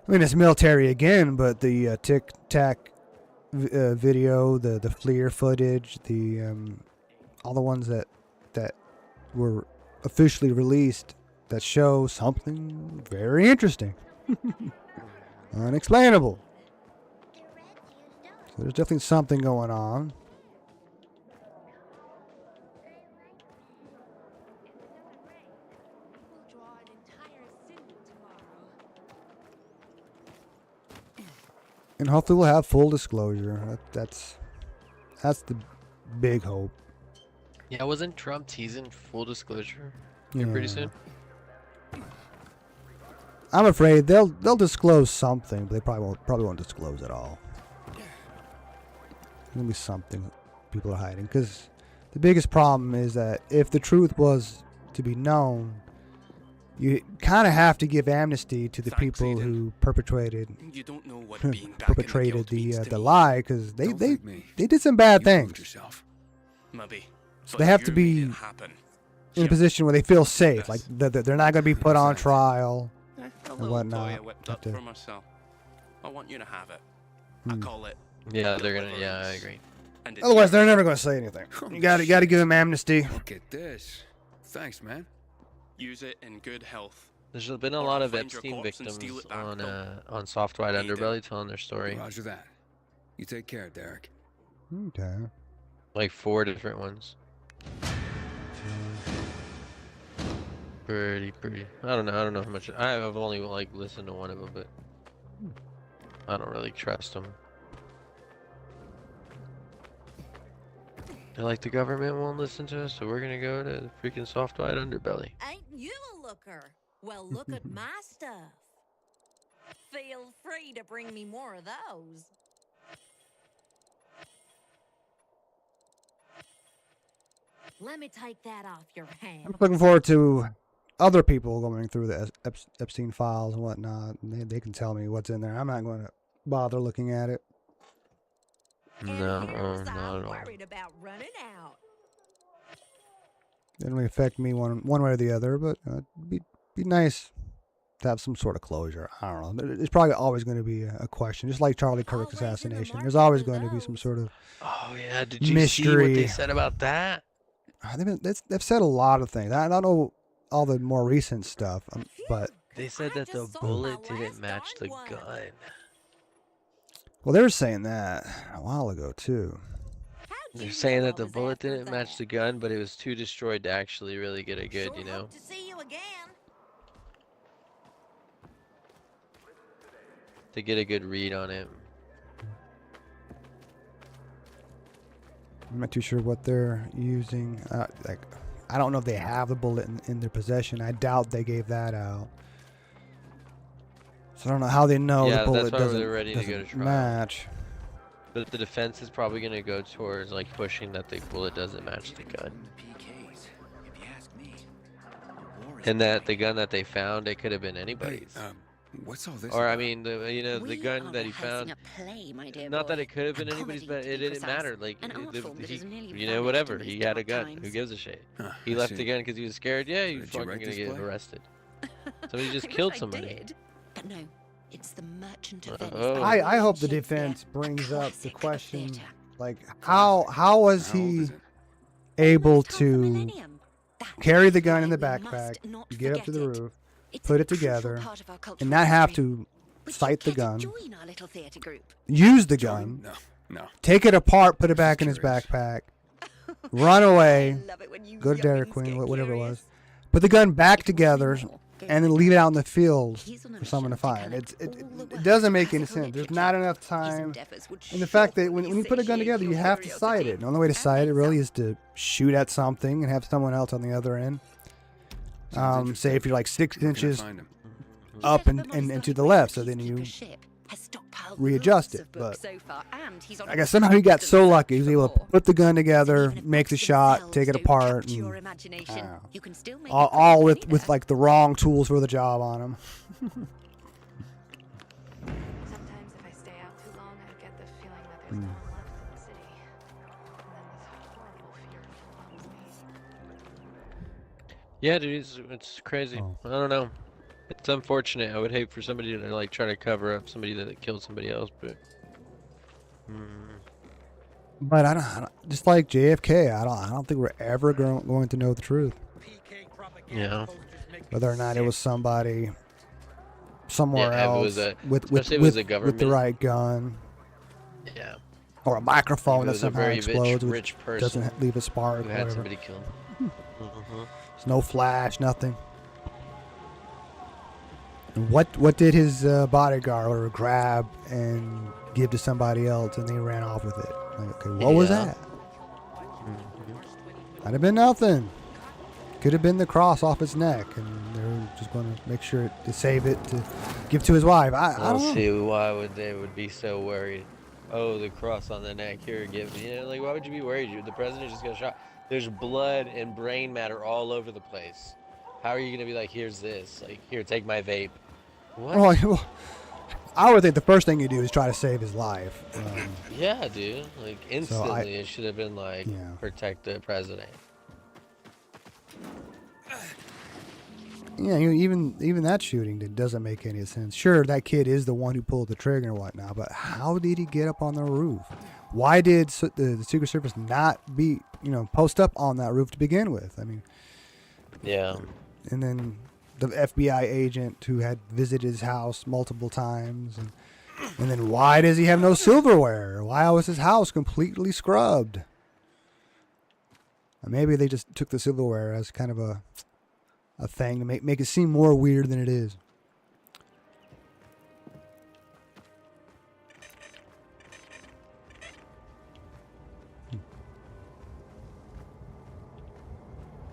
I mean, it's military again, but the Tic Tac video, the FLIR footage, the all the ones that were officially released that show something very interesting, unexplainable. So there's definitely something going on. And hopefully we'll have full disclosure. That's the big hope. Yeah, wasn't Trump teasing full disclosure here pretty soon? I'm afraid they'll disclose something, but they probably won't disclose it all. There'll be something people are hiding, because the biggest problem is that if the truth was to be known, you kind of have to give amnesty to the people who perpetrated You don't know what being back in the guild means to the me. lie, because they did some bad things. Maybe. So they have to be in a position where they feel safe, like they're not going to be put on trial A and little whatnot. toy I whipped up for myself. I want you to have it. I call it. Yeah, they're gonna. Yeah, I agree. And it's Otherwise, they're never going to say anything. You got to give them amnesty. Look at this. Thanks, man. Use it in good health. There's been a Or lot I'll of find your Epstein corpse and victims steal it back, on Soft White Eat it. Underbelly telling their story. Roger that. You take care, Derek. Okay. Like 4 different ones. Pretty. I don't know how much. I've only listened to one of them, but I don't really trust them. They're like, the government won't listen to us, so we're gonna go to the freaking Soft White Underbelly. Ain't you a looker? Well, look at my stuff. Feel free to bring me more of those. Let me take that off your hand. I'm looking forward to other people going through the Epstein files and whatnot. And they can tell me what's in there. I'm not going to bother looking at it. No, Here's not at I'm all. worried about running out. Didn't really affect me one way or the other, but it'd be nice to have some sort of closure. I don't know. There's probably always going to be a question, just like Charlie Kirk's assassination. There's always going to be some sort of Oh yeah, did you see what they mystery. said about that? They've said a lot of things. I don't know all the more recent stuff, but They said that the bullet didn't match the gun. well, they were saying that a while ago too. They're saying that the bullet didn't match the gun, but it was too destroyed to actually really get a good, To see you again. to get a good read on it. I'm not too sure what they're using. I don't know if they have the bullet in their possession. I doubt they gave that out. So I don't know how they know Yeah, the bullet that's why they're ready to go doesn't to trial. match. But the defense is probably going to go towards pushing that the bullet doesn't match the gun. And that the gun that they found, it could have been anybody's. What's all this? Or I about? mean, the gun that he found. Not that it could have been anybody's, but it didn't matter. Whatever. He had a gun. Who gives a shit? Huh, He I left see. the gun because he was scared. Yeah, he's Did you fucking write gonna this get play? arrested. Somebody just I wish killed I somebody. did. But no, it's the Merchant of Venice. Oh. I hope the defense brings up the question, like how was he able to carry the gun in the backpack, get up to the roof, put it crucial together, part of our cultural and not have history. to Would sight you the care gun, to join our little theatre group? use the gun, No. take it apart, put it back in his backpack, run away, love it when you go to Dairy youngins Queen, get whatever it curious. was, put the gun back together, Go and then find leave it out. out in the fields He's on a for someone to mission to find. collect It all the it works doesn't of make any classical sense. There's literature. not enough His time. endeavours would And the fact that surely when you put a gun satiate together, you your have to sight curiosity. it. The only way to And sight it then really some. is to shoot at something and have someone else on the other end. Say if you're like 6 inches up and to the left, so then you readjust it. But I guess somehow he got so lucky. He was able to put the gun together, make the shot, take it apart, and all with like the wrong tools for the job on him. Sometimes if I stay out too long, I get the feeling that there's no one left in the city. And then this horrible fear overwhelms me. Yeah, dude, it's crazy. I don't know. It's unfortunate. I would hate for somebody to like try to cover up somebody that killed somebody else, but. But I don't just like JFK. I don't think we're ever going to know the truth. Yeah. Whether or not it was somebody somewhere Yeah, if it else was a- with especially if it was a with the government- right gun, Yeah. or a microphone If it that was a somehow very explodes, rich which person doesn't leave a spark. who Or had whatever. somebody killed. There's no flash, nothing. And what did his bodyguard or grab and give to somebody else, and they ran off with it? Like, okay, what was Yeah. that? Might have been nothing. Could have been the cross off his neck, and they were just going to make sure to save it to give to his wife. I I don't don't know. see why would they would be so worried. Oh, the cross on the neck. Here, give me. You know, like, why would you be worried? The president just got shot. There's blood and brain matter all over the place. How are you gonna be like, here's this? Like, here, take my vape. What? Well, I would think the first thing you do is try to save his life. Yeah, dude. Like, instantly, it should have been like, protect the president. Yeah, even that shooting doesn't make any sense. Sure, that kid is the one who pulled the trigger and whatnot, but how did he get up on the roof? Why did the Secret Service not post up on that roof to begin with? I mean, yeah. And then the FBI agent who had visited his house multiple times, and then why does he have no silverware? Why was his house completely scrubbed? And maybe they just took the silverware as kind of a thing to make it seem more weird than it is.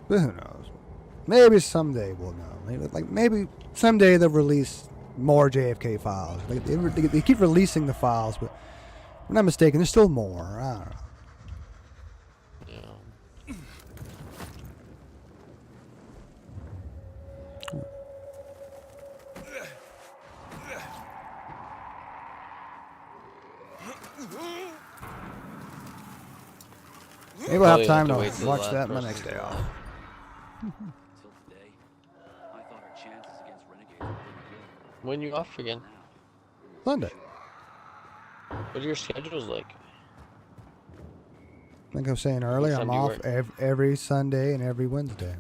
But who knows? Maybe someday we'll know. Maybe someday they'll release more JFK files. Like they keep releasing the files, but if I'm not mistaken, there's still more. I don't know. Maybe we'll have time to watch that my next day off. When you off again? Sunday. What are your schedules like? I think I was saying earlier, I'm off every Sunday and every Wednesday.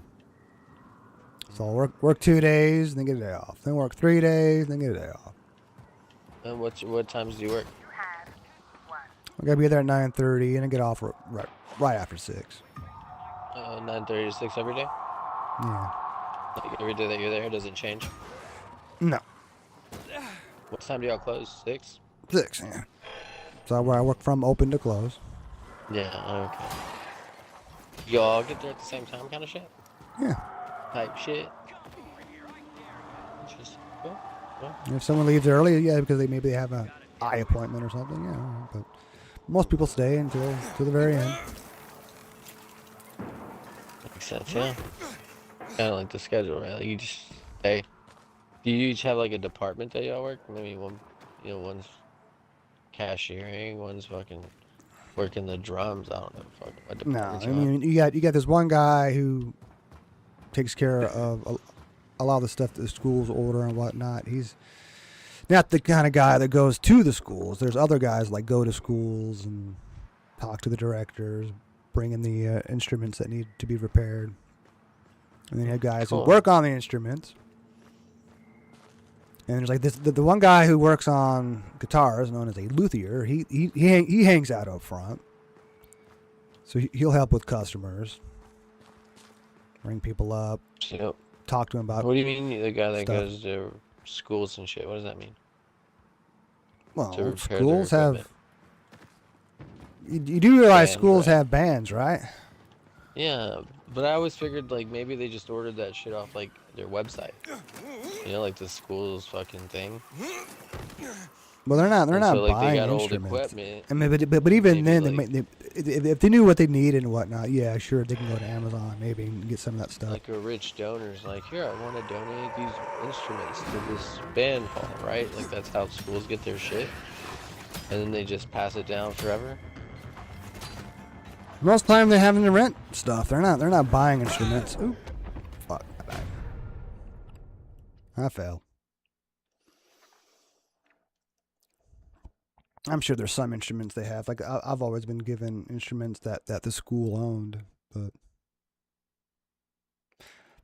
So I'll work 2 days, then get a day off. Then work 3 days, then get a day off. And what times do you work? I gotta be there at 9:30 and I get off right after 6. 9:30 to 6 every day? Yeah. Like every day that you're there, it doesn't change? No. What time do y'all close? 6? 6, yeah. So I work from open to close. Yeah, okay. Y'all get there at the same time kind of shit? Yeah. Type shit? Just, cool. And if someone leaves early, yeah, because maybe they have an eye appointment or something, yeah. But most people stay until to the very end. Makes sense, yeah. Kind of like the schedule, right? Like you just stay. Do you each have like a department that y'all work? Maybe one's cashiering, one's fucking working the drums. I don't know what No, department. I mean you got this one guy who takes care of a lot of the stuff that the schools order and whatnot. He's not the kind of guy that goes to the schools. There's other guys like go to schools and talk to the directors, bring in the instruments that need to be repaired. And then you have guys who work on the instruments And there's like this the one guy who works on guitars, known as a luthier. He hangs out up front, so he'll help with customers, ring people up, Yep. talk to them about. What do you mean the guy that stuff. goes to schools and shit? What does that mean? Well, To repair their schools have. equipment. You do realize Bands, schools right? have bands, right? Yeah, but I always figured like maybe they just ordered that shit off like their website. You know, like the school's fucking thing. Well, they're not. They're And not so, like, they buying got old instruments. equipment, I mean, but even maybe, then, like- if they knew what they needed and whatnot, yeah, sure, they can go to Amazon maybe and get some of that stuff. Like a rich donor's like, here, I want to donate these instruments to this band hall, right? Like that's how schools get their shit, and then they just pass it down forever. Most time they're having to rent stuff. They're not buying instruments. Ooh, fuck! I died. I fell. I'm sure there's some instruments they have. Like I've always been given instruments that the school owned, but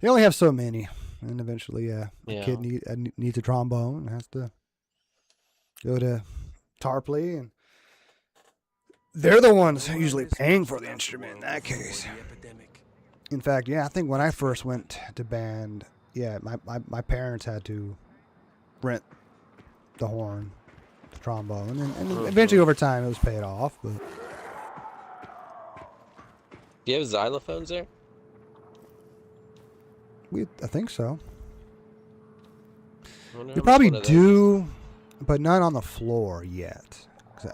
they only have so many. And eventually, a kid needs a trombone and has to go to Tarpley, and they're the ones usually paying for the instrument in that case. In fact, yeah, I think when I first went to band, yeah, my parents had to rent the horn, the trombone, and eventually over time it was paid off. But Do you have xylophones there? I think so. I wonder We how much probably one of those do, but none on the floor yet. 'Cause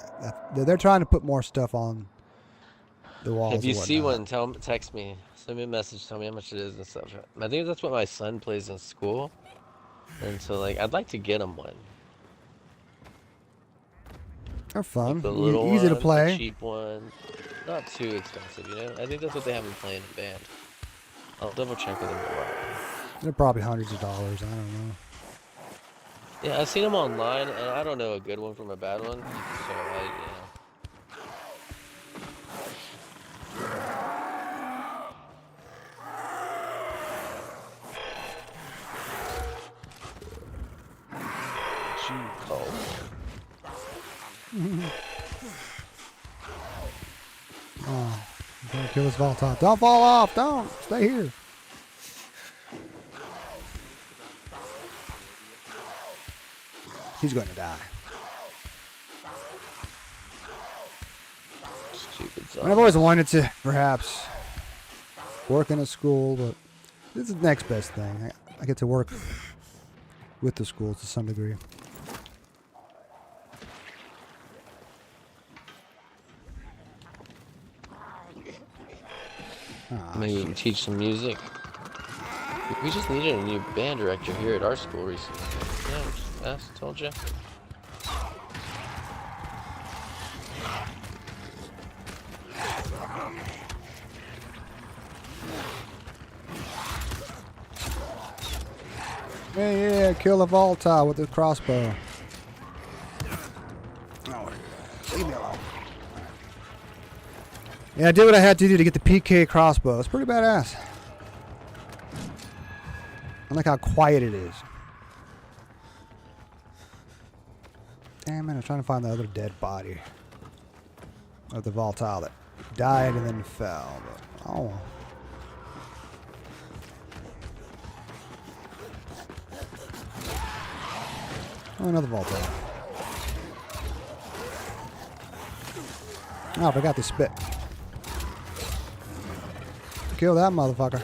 they're trying to put more stuff on the walls. If you and see whatnot. one, text me, send me a message, tell me how much it is and stuff. I think that's what my son plays in school, and so like I'd like to get him one. They're fun, The little easy to one, play. the cheap one, not too expensive, you know. I think that's what they have him playing in band. I'll double check with him tomorrow. They're probably hundreds of dollars. I don't know. Yeah, I've seen them online, and I don't know a good one from a bad one, so I, Oh, I'm gonna kill this Valentine. Don't fall off. Don't stay here. He's going to die. Stupid And I've always wanted to perhaps work in a school, but this is the next best thing. I get to work with the schools to some degree. Maybe you can teach some music. We just needed a new band director here at our school recently. Yeah, just asked, told you. Yeah, kill a Volta with a crossbow. Oh, leave me alone. Yeah, I did what I had to do to get the PK crossbow. It's pretty badass. I like how quiet it is. Damn it, I'm trying to find the other dead body of the Volta that died and then fell. But, oh. Oh, another Volta. Oh, I forgot to spit. Kill that motherfucker.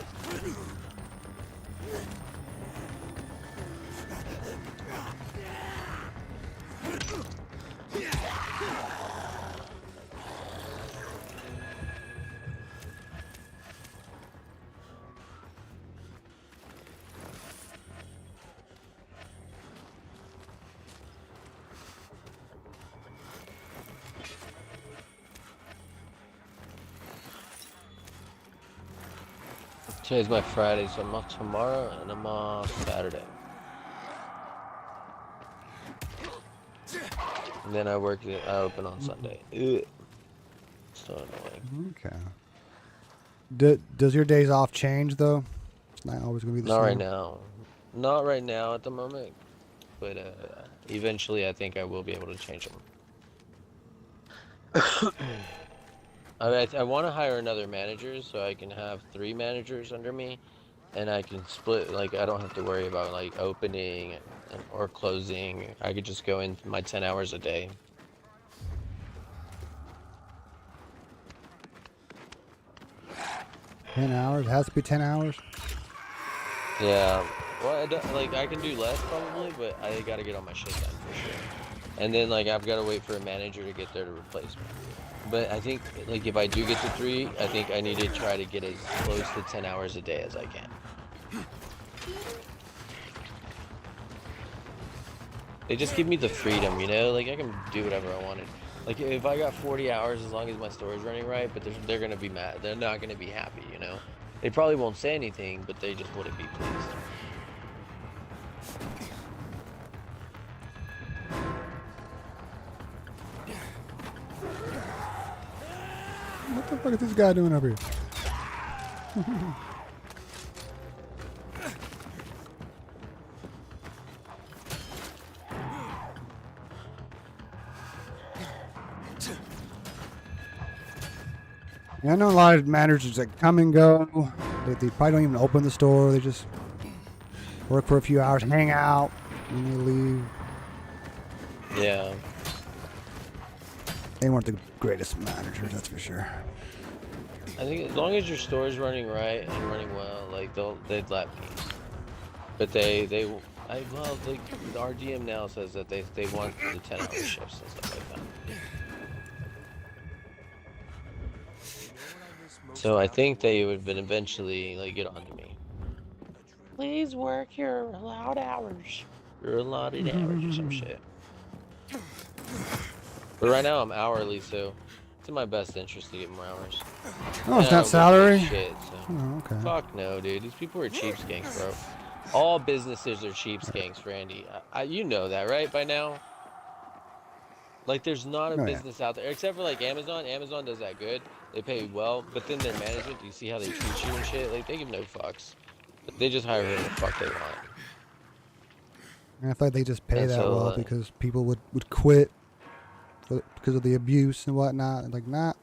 Today's my Friday, so I'm off tomorrow and I'm off Saturday. And then I open on Sunday. Ugh. So annoying. Okay. Does your days off change though? It's not always gonna be the Not same. right now. Not right now at the moment. but eventually I think I will be able to change them. I want to hire another manager so I can have 3 managers under me, and I can split, like, I don't have to worry about like opening or closing. I could just go in my 10 hours a day. $10. It has to be 10 hours. Yeah, well, like I can do less probably, but I gotta get all my shit done for sure. And then like I've got to wait for a manager to get there to replace me. But I think like if I do get to 3, I think I need to try to get as close to 10 hours a day as I can. They just give me the freedom, you know, like I can do whatever I wanted. Like if I got 40 hours, as long as my story's running right, but they're gonna be mad. They're not gonna be happy, you know. They probably won't say anything, but they just wouldn't be pleased. What the fuck is this guy doing up here? Yeah, I know a lot of managers that come and go. They probably don't even open the store. They just work for a few hours, hang out, and they leave. Yeah. They weren't the greatest managers, that's for sure. I think as long as your store's running right and running well, like they'd let me. But well, our DM now says that they want the 10-hour shifts and stuff like that. So I think they would eventually like get onto me. Please work your allowed hours. Your allotted hours or some shit. But right now I'm hourly, so it's in my best interest to get more hours. Oh, it's not salary? Shit, so. Oh, okay. Fuck no, dude. These people are cheapskates, bro. All businesses are cheapskates, Randy. You know that, right, by now? Like, there's not a business out there, except for, like, Amazon. Amazon does that good. They pay well, but then their management, do you see how they treat you and shit? Like, they give no fucks. They just hire whoever the fuck they want. And I feel like they just pay And that so, well because people would quit because of the abuse and whatnot. Like, nah.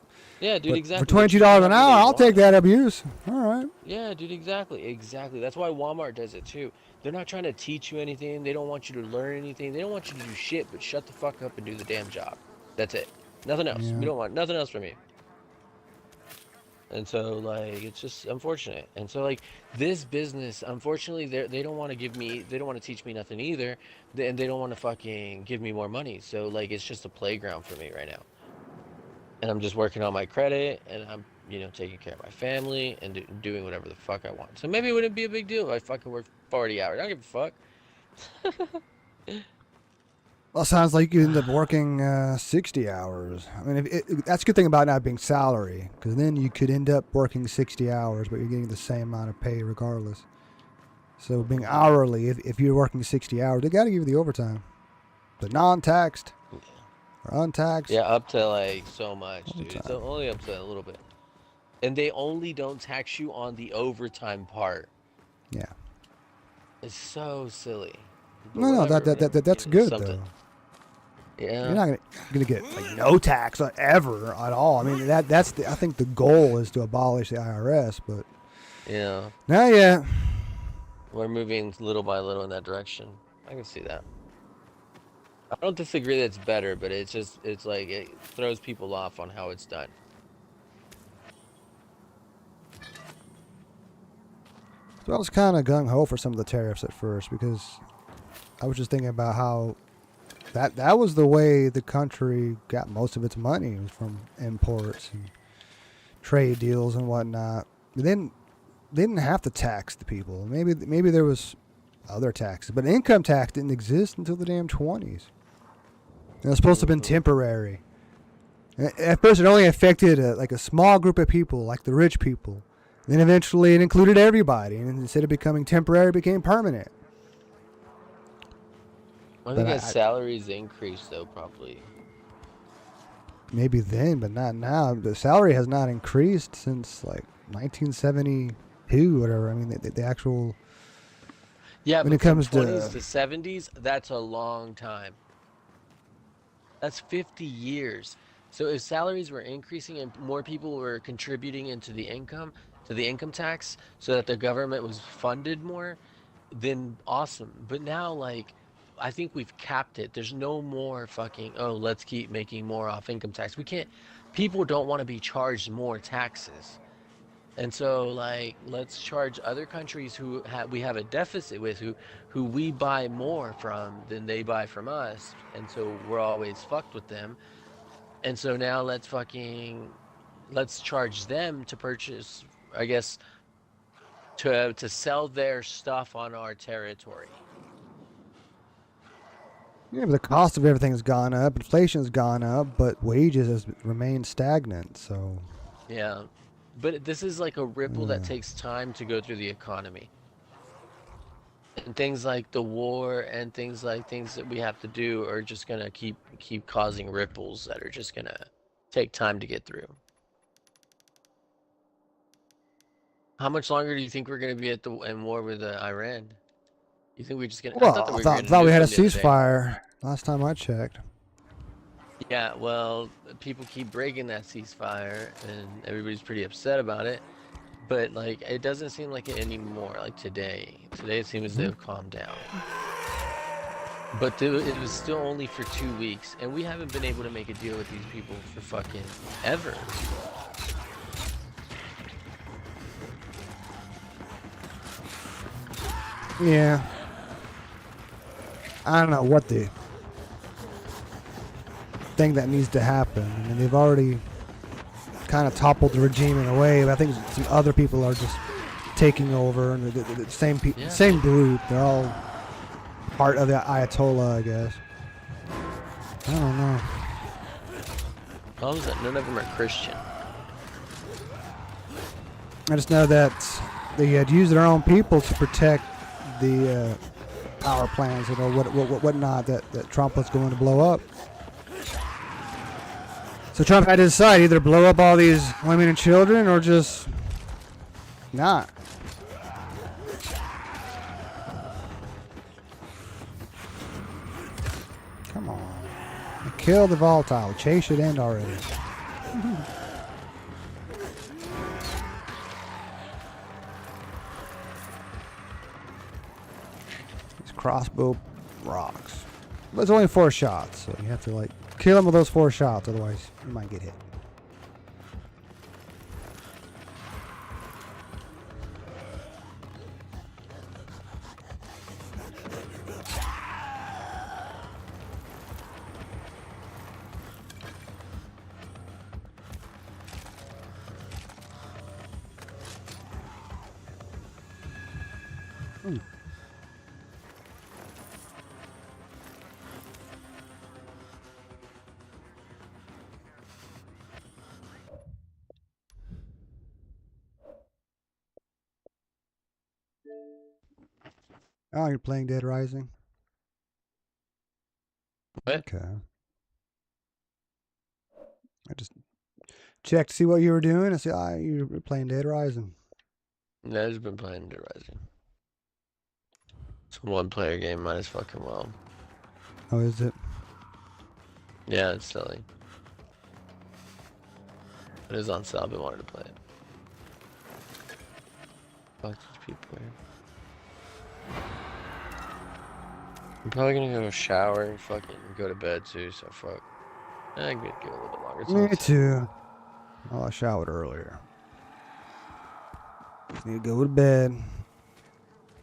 Yeah, dude, but exactly. For $22 an hour, I'll take that abuse. All right. Yeah, dude, exactly. That's why Walmart does it too. They're not trying to teach you anything. They don't want you to learn anything. They don't want you to do shit but shut the fuck up and do the damn job. That's it. Nothing else. Yeah. We don't want nothing else from you. And so, like, it's just unfortunate. And so, like, this business, unfortunately, they don't want to they don't want to teach me nothing either. And they don't want to fucking give me more money. So, like, it's just a playground for me right now. And I'm just working on my credit, and I'm, you know, taking care of my family and doing whatever the fuck I want. So maybe it wouldn't be a big deal if I fucking work 40 hours. I don't give a fuck. Well, sounds like you end up working 60 hours. I mean, that's a good thing about not being salary, because then you could end up working 60 hours, but you're getting the same amount of pay regardless. So being hourly, if you're working 60 hours, they got to give you the overtime, but non-taxed or untaxed. Yeah, up to like so much, dude. It's only up to a little bit, and they only don't tax you on the overtime part. Yeah. It's so silly. No, that's good though. Yeah. You're not gonna get like no tax ever at all. I mean I think the goal is to abolish the IRS, but yeah. Not yet. We're moving little by little in that direction. I can see that. I don't disagree that it's better, but it's like it throws people off on how it's done. So I was kind of gung-ho for some of the tariffs at first because I was just thinking about how that was the way the country got most of its money, was from imports and trade deals and whatnot. But then they didn't have to tax the people. Maybe there was other taxes, but income tax didn't exist until the damn 20s. It was supposed to have been temporary. At first, it only affected like a small group of people, like the rich people. Then eventually, it included everybody, and instead of becoming temporary, it became permanent. I think as salaries increase, though, probably. Maybe then, but not now. The salary has not increased since like 1972, whatever. I mean, the actual. Yeah, when but it comes from 20s to to 70s, that's a long time. That's 50 years. So if salaries were increasing and more people were contributing into the income, to the income tax, so that the government was funded more, then awesome. But now, like, I think we've capped it. There's no more fucking, oh, let's keep making more off income tax. We can't, people don't want to be charged more taxes. And so, like, let's charge other countries who we have a deficit with, who we buy more from than they buy from us, and so we're always fucked with them. And so now let's charge them to purchase, I guess, to sell their stuff on our territory. yeah, but the cost of everything has gone up, inflation's gone up, but wages has remained stagnant. So Yeah, but this is like a ripple that takes time to go through the economy. And things like the war and things that we have to do are just gonna keep causing ripples that are just gonna take time to get through. How much longer do you think we're gonna be in war with Iran? You think we're just gonna? I thought well, that I we were gonna thought we nuke had a them the other day. ceasefire last time I checked. Yeah, well, people keep breaking that ceasefire, and everybody's pretty upset about it. But like, it doesn't seem like it anymore. Like today, it seems as they've calmed down. But it was still only for 2 weeks, and we haven't been able to make a deal with these people for fucking ever. Yeah. I don't know what the thing that needs to happen. I mean, they've already kind of toppled the regime in a way, but I think some other people are just taking over, and the same group. They're all part of the Ayatollah, I guess. I don't know. How is that? None of them are Christian. I just know that they had used their own people to protect the power plants, you know, whatnot that Trump was going to blow up. So Trump had to decide, either blow up all these women and children or just not. Come on. Kill the volatile. Chase should end already. These crossbow rocks. But it's only 4 shots, so you have to like kill him with those 4 shots, otherwise you might get hit. Oh, you're playing Dead Rising? What? Okay. I just checked to see what you were doing. I said, you're playing Dead Rising. No, I've just been playing Dead Rising. It's a one-player game, might as fucking well. Oh, is it? Yeah, it's silly. It is on sale. I've been wanting to play it. Fuck these people here. I'm probably gonna go shower and fucking go to bed too, so fuck. I'm gonna give it a little bit longer. It's Me on sale. too. Oh, I showered earlier. Just need to go to bed.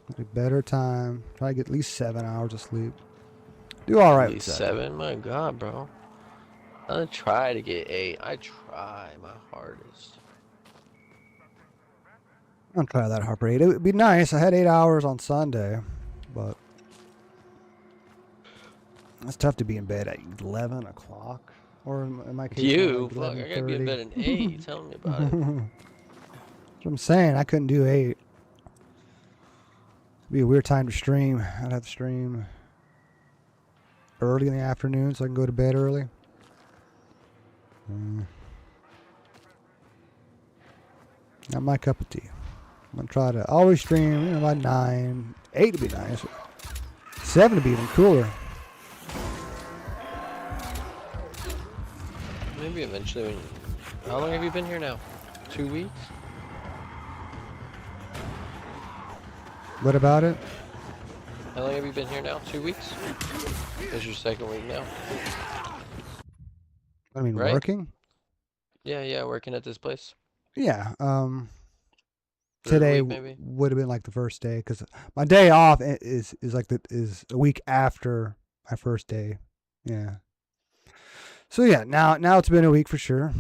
Get a better time. Try to get at least 7 hours of sleep. Do all right At with least that. 7? My god, bro. I try to get 8. I try my hardest. I'll try that hard for 8. It would be nice. I had 8 hours on Sunday, but it's tough to be in bed at 11 o'clock. Or in my case, You? more like Fuck, I gotta be in bed at 8. You telling me about it. That's what I'm saying. I couldn't do 8. It'd be a weird time to stream. I'd have to stream early in the afternoon so I can go to bed early. Not my cup of tea. I'm gonna try to always stream, by 9, 8 would be nice. 7 would be even cooler. Maybe eventually. How long have you been here now? 2 weeks? What about it? How long have you been here now? 2 weeks? This is your second week now. I mean, Right? working? Yeah, working at this place. Yeah. Third Today week, maybe? would have been like the first day because my day off is a week after my first day. Yeah. So yeah, now it's been a week for sure.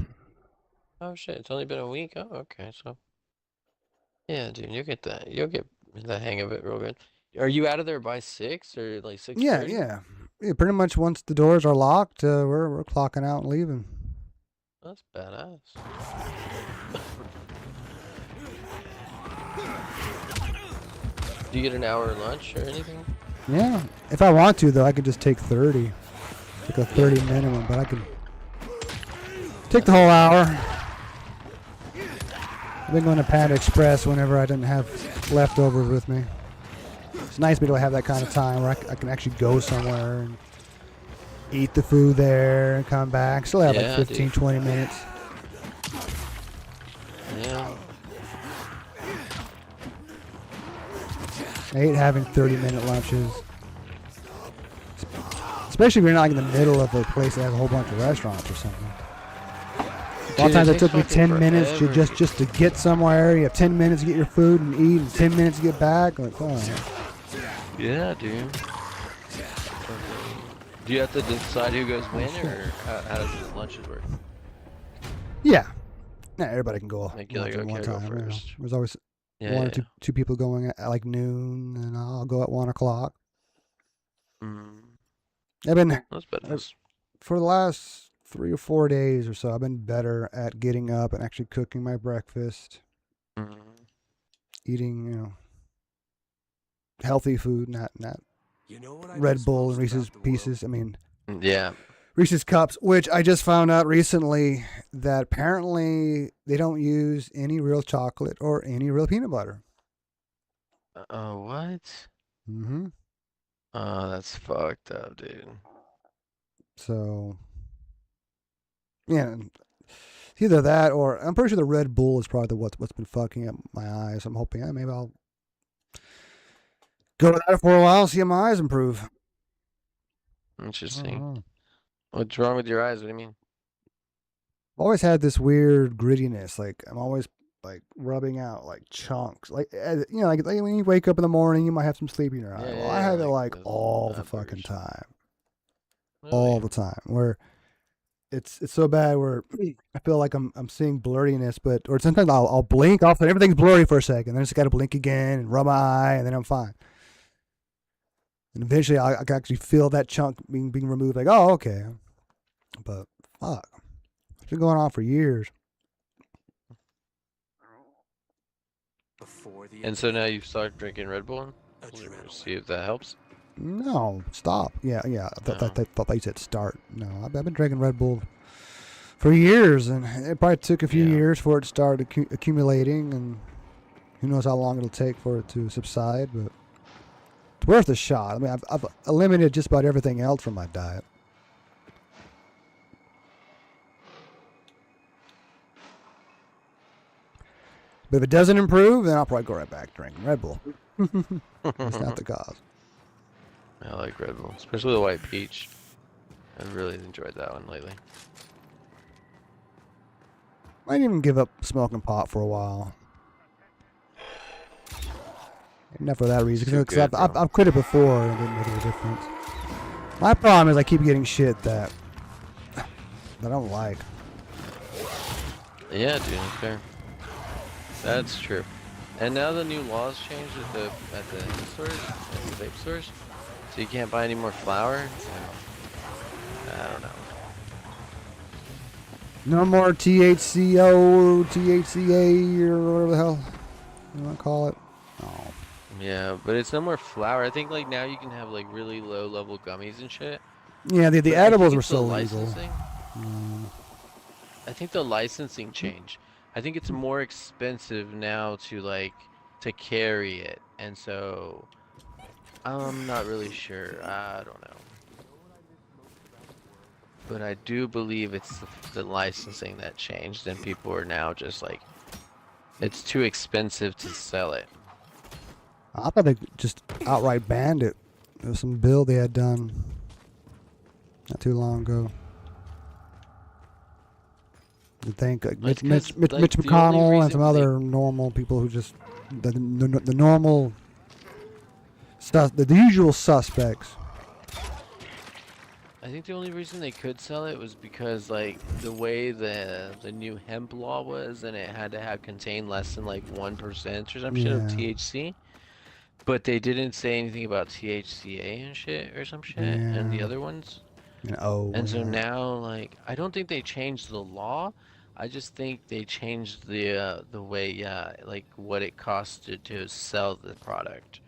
Oh shit, it's only been a week? Oh, okay, so. Yeah, dude, you'll get the hang of it real good. Are you out of there by 6 or like 6:30? Yeah. Pretty much once the doors are locked, we're clocking out and leaving. That's badass. Do you get an hour lunch or anything? Yeah. If I want to though, I could just take 30. Like a 30 minimum, but I could take the whole hour. I've been going to Panda Express whenever I didn't have leftovers with me. It's nice to be able to have that kind of time where I can actually go somewhere and eat the food there and come back. Still have like 15, 20 minutes. Yeah. I hate having 30-minute lunches. Especially if you're not like in the middle of a place that has a whole bunch of restaurants or something. A lot of times it took me 10 minutes just to get somewhere. You have 10 minutes to get your food and eat and 10 minutes to get back. Like, oh. Yeah, dude. Do you have to decide who goes when, or how does the lunches work? Yeah. Yeah, everybody can go Like, you're like, at one okay, I'll go time. You know. first. There's always Yeah, one or yeah. two people going at like noon, and I'll go at 1 o'clock. I've been That's badass. for the last 3 or 4 days or so. I've been better at getting up and actually cooking my breakfast, eating healthy food, not Red Bull and Reese's Pieces. I mean, yeah, Reese's Cups, which I just found out recently that apparently they don't use any real chocolate or any real peanut butter. Oh, what? Mm-hmm. Oh, that's fucked up, dude. So, yeah, it's either that or I'm pretty sure the Red Bull is probably what's been fucking up my eyes. I'm hoping maybe I'll go to that for a while, see how my eyes improve. Interesting. What's wrong with your eyes? What do you mean? I've always had this weird grittiness. Like I'm always like rubbing out like chunks. Like like when you wake up in the morning, you might have some sleep in your eye. Well, I have it like all the fucking time, all the time. Where it's so bad where I feel like I'm seeing blurriness, or sometimes I'll blink off and everything's blurry for a second. Then I just got to blink again and rub my eye, and then I'm fine. And eventually, I can actually feel that chunk being removed. Like, oh, okay. But fuck, it's been going on for years. And so now you've started drinking Red Bull? See if that helps? No, stop. Yeah. I thought you said start. No, I've been drinking Red Bull for years, and it probably took a few years for it to start accumulating, and who knows how long it'll take for it to subside, but it's worth a shot. I mean, I've eliminated just about everything else from my diet. But if it doesn't improve, then I'll probably go right back to drinking Red Bull. It's not the cause. I like Red Bull, especially the white peach. I've really enjoyed that one lately. Might even give up smoking pot for a while. Not for that reason, because I've quit it before and it didn't make any difference. My problem is I keep getting shit that I don't like. Yeah, dude, that's fair. That's true. And now the new laws changed at the stores, at the vape stores, so you can't buy any more flour. So, I don't know. No more THCO or THCA or whatever the hell you want to call it. Oh. Yeah, but it's no more flour. I think like now you can have like really low level gummies and shit. Yeah, the edibles were so legal. I think the licensing changed. I think it's more expensive now to carry it, and so I'm not really sure. I don't know. But I do believe it's the licensing that changed, and people are now just like, it's too expensive to sell it. I thought they just outright banned it. There was some bill they had done not too long ago. I think Mitch McConnell and some other normal people who just the normal stuff, the usual suspects. I think the only reason they could sell it was because like the way the new hemp law was, and it had to have contain less than like 1% or some shit of THC. But they didn't say anything about THCA and shit or some shit and the other ones. And so now, like, I don't think they changed the law. I just think they changed the way, like what it costed to sell the product.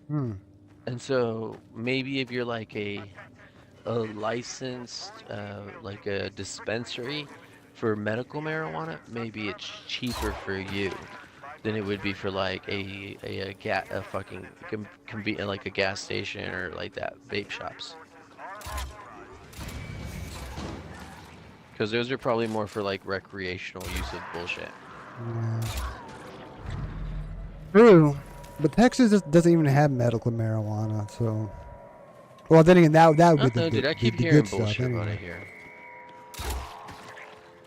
And so maybe if you're like a licensed, like a dispensary for medical marijuana, maybe it's cheaper for you than it would be for like a fucking like a gas station or like that vape shops. Because those are probably more for like recreational use of bullshit. True, but Texas doesn't even have medical marijuana, so. Well, then again, that would be dude, I keep the hearing good bullshit stuff about anyway. it here.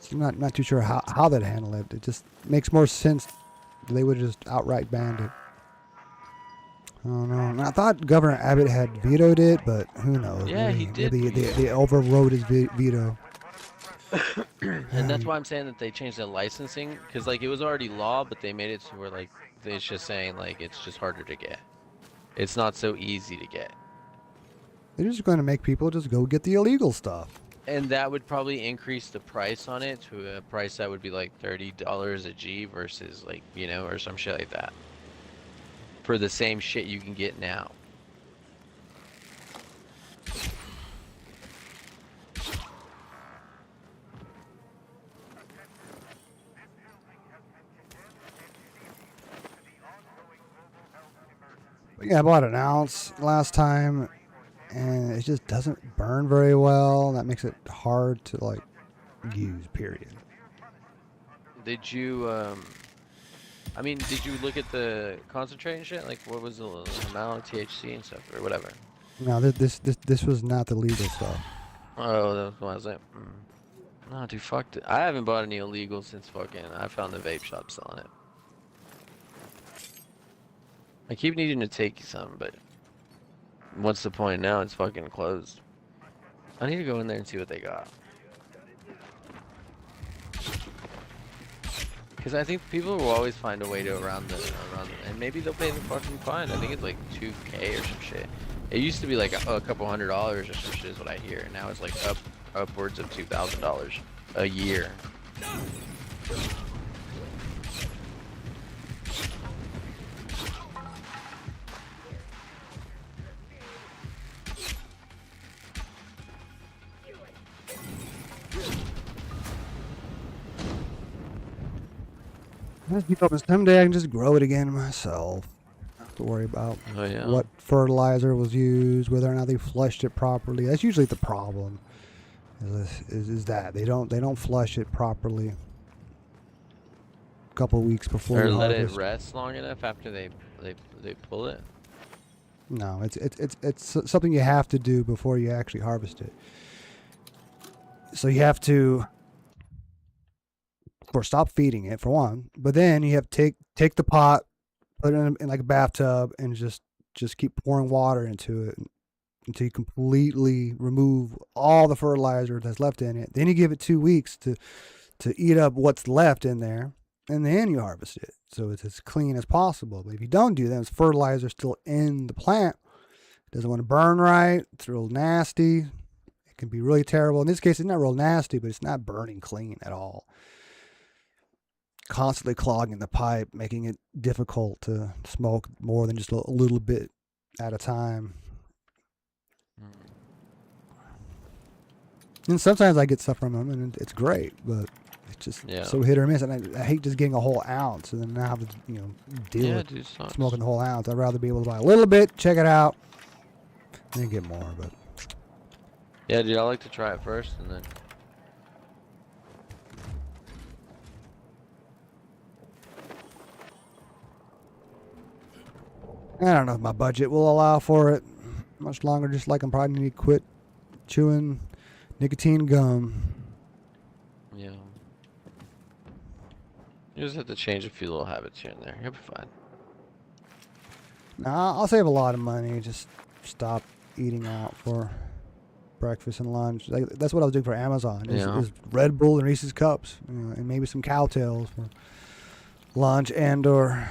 So I'm not too sure how they'd handle it. It just makes more sense. They would just outright ban it. I don't know. And I thought Governor Abbott had vetoed it, but who knows? Yeah, he did. They overrode his veto. And that's why I'm saying that they changed the licensing, because like it was already law, but they made it to where like it's just saying like it's just harder to get. It's not so easy to get. They're just going to make people just go get the illegal stuff. And that would probably increase the price on it to a price that would be like $30 a G versus like, you know, or some shit like that. For the same shit you can get now. Yeah, I bought an ounce last time, and it just doesn't burn very well. That makes it hard to like use. Period. Did you I mean, did you look at the concentrate and shit? Like, what was the amount of THC and stuff, or whatever? No, this was not the legal stuff. Oh, that was it. No, dude, fuck it. I haven't bought any illegal since fucking I found the vape shop selling it. I keep needing to take some, but what's the point now? It's fucking closed. I need to go in there and see what they got. Because I think people will always find a way to around and maybe they'll pay the fucking fine. I think it's like $2K or some shit. It used to be like a couple $100 or some shit is what I hear. Now it's like upwards of $2,000 a year. Someday I can just grow it again myself. Not have to worry about what fertilizer was used, whether or not they flushed it properly. That's usually the problem. Is that they don't flush it properly. A couple weeks before Or you let harvest. it rest long enough after they pull it. No, it's something you have to do before you actually harvest it. So you have to, of course, stop feeding it for one, but then you have to take the pot, put it in like a bathtub, and just keep pouring water into it until you completely remove all the fertilizer that's left in it. Then you give it 2 weeks to eat up what's left in there, and then you harvest it. So it's as clean as possible. But if you don't do that, it's fertilizer still in the plant. It doesn't want to burn right. It's real nasty. It can be really terrible. In this case, it's not real nasty, but it's not burning clean at all. Constantly clogging the pipe, making it difficult to smoke more than just a little bit at a time. And sometimes I get stuff from them, and it's great, but just Yeah. so hit or miss, and I hate just getting a whole ounce and then now have to deal Yeah, with dude, sucks. smoking the whole ounce. I'd rather be able to buy a little bit, check it out, and then get more. But Yeah, dude, I like to try it first and then. I don't know if my budget will allow for it much longer. Just like I'm probably need to quit chewing nicotine gum. Yeah. You just have to change a few little habits here and there. You'll be fine. Nah, I'll save a lot of money. Just stop eating out for breakfast and lunch. Like, that's what I was doing for Amazon. Is Red Bull and Reese's Cups, and maybe some Cowtails for lunch and or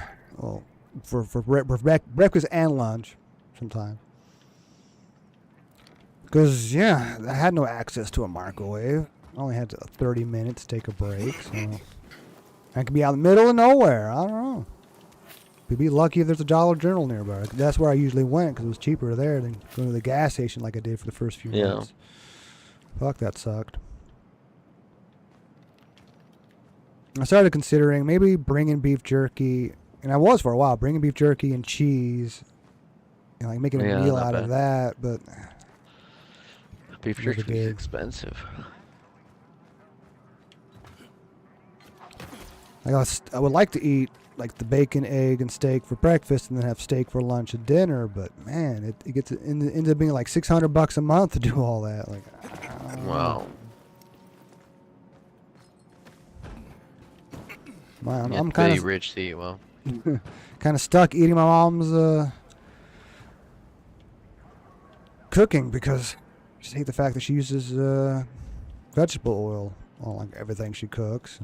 for breakfast and lunch sometimes. Because I had no access to a microwave. I only had 30 minutes to take a break, so I could be out in the middle of nowhere. I don't know. You'd be lucky if there's a Dollar General nearby. That's where I usually went because it was cheaper there than going to the gas station like I did for the first few months. Fuck, that sucked. I started considering maybe bringing beef jerky, and I was for a while, bringing beef jerky and cheese, and like making a meal out of that, but beef jerky is expensive. Like I would like to eat like the bacon, egg, and steak for breakfast, and then have steak for lunch and dinner. But man, it gets ends up being like $600 a month to do all that. Like, wow. I'm kind of rich to eat well. kind of stuck eating my mom's cooking because I just hate the fact that she uses vegetable oil on like everything she cooks.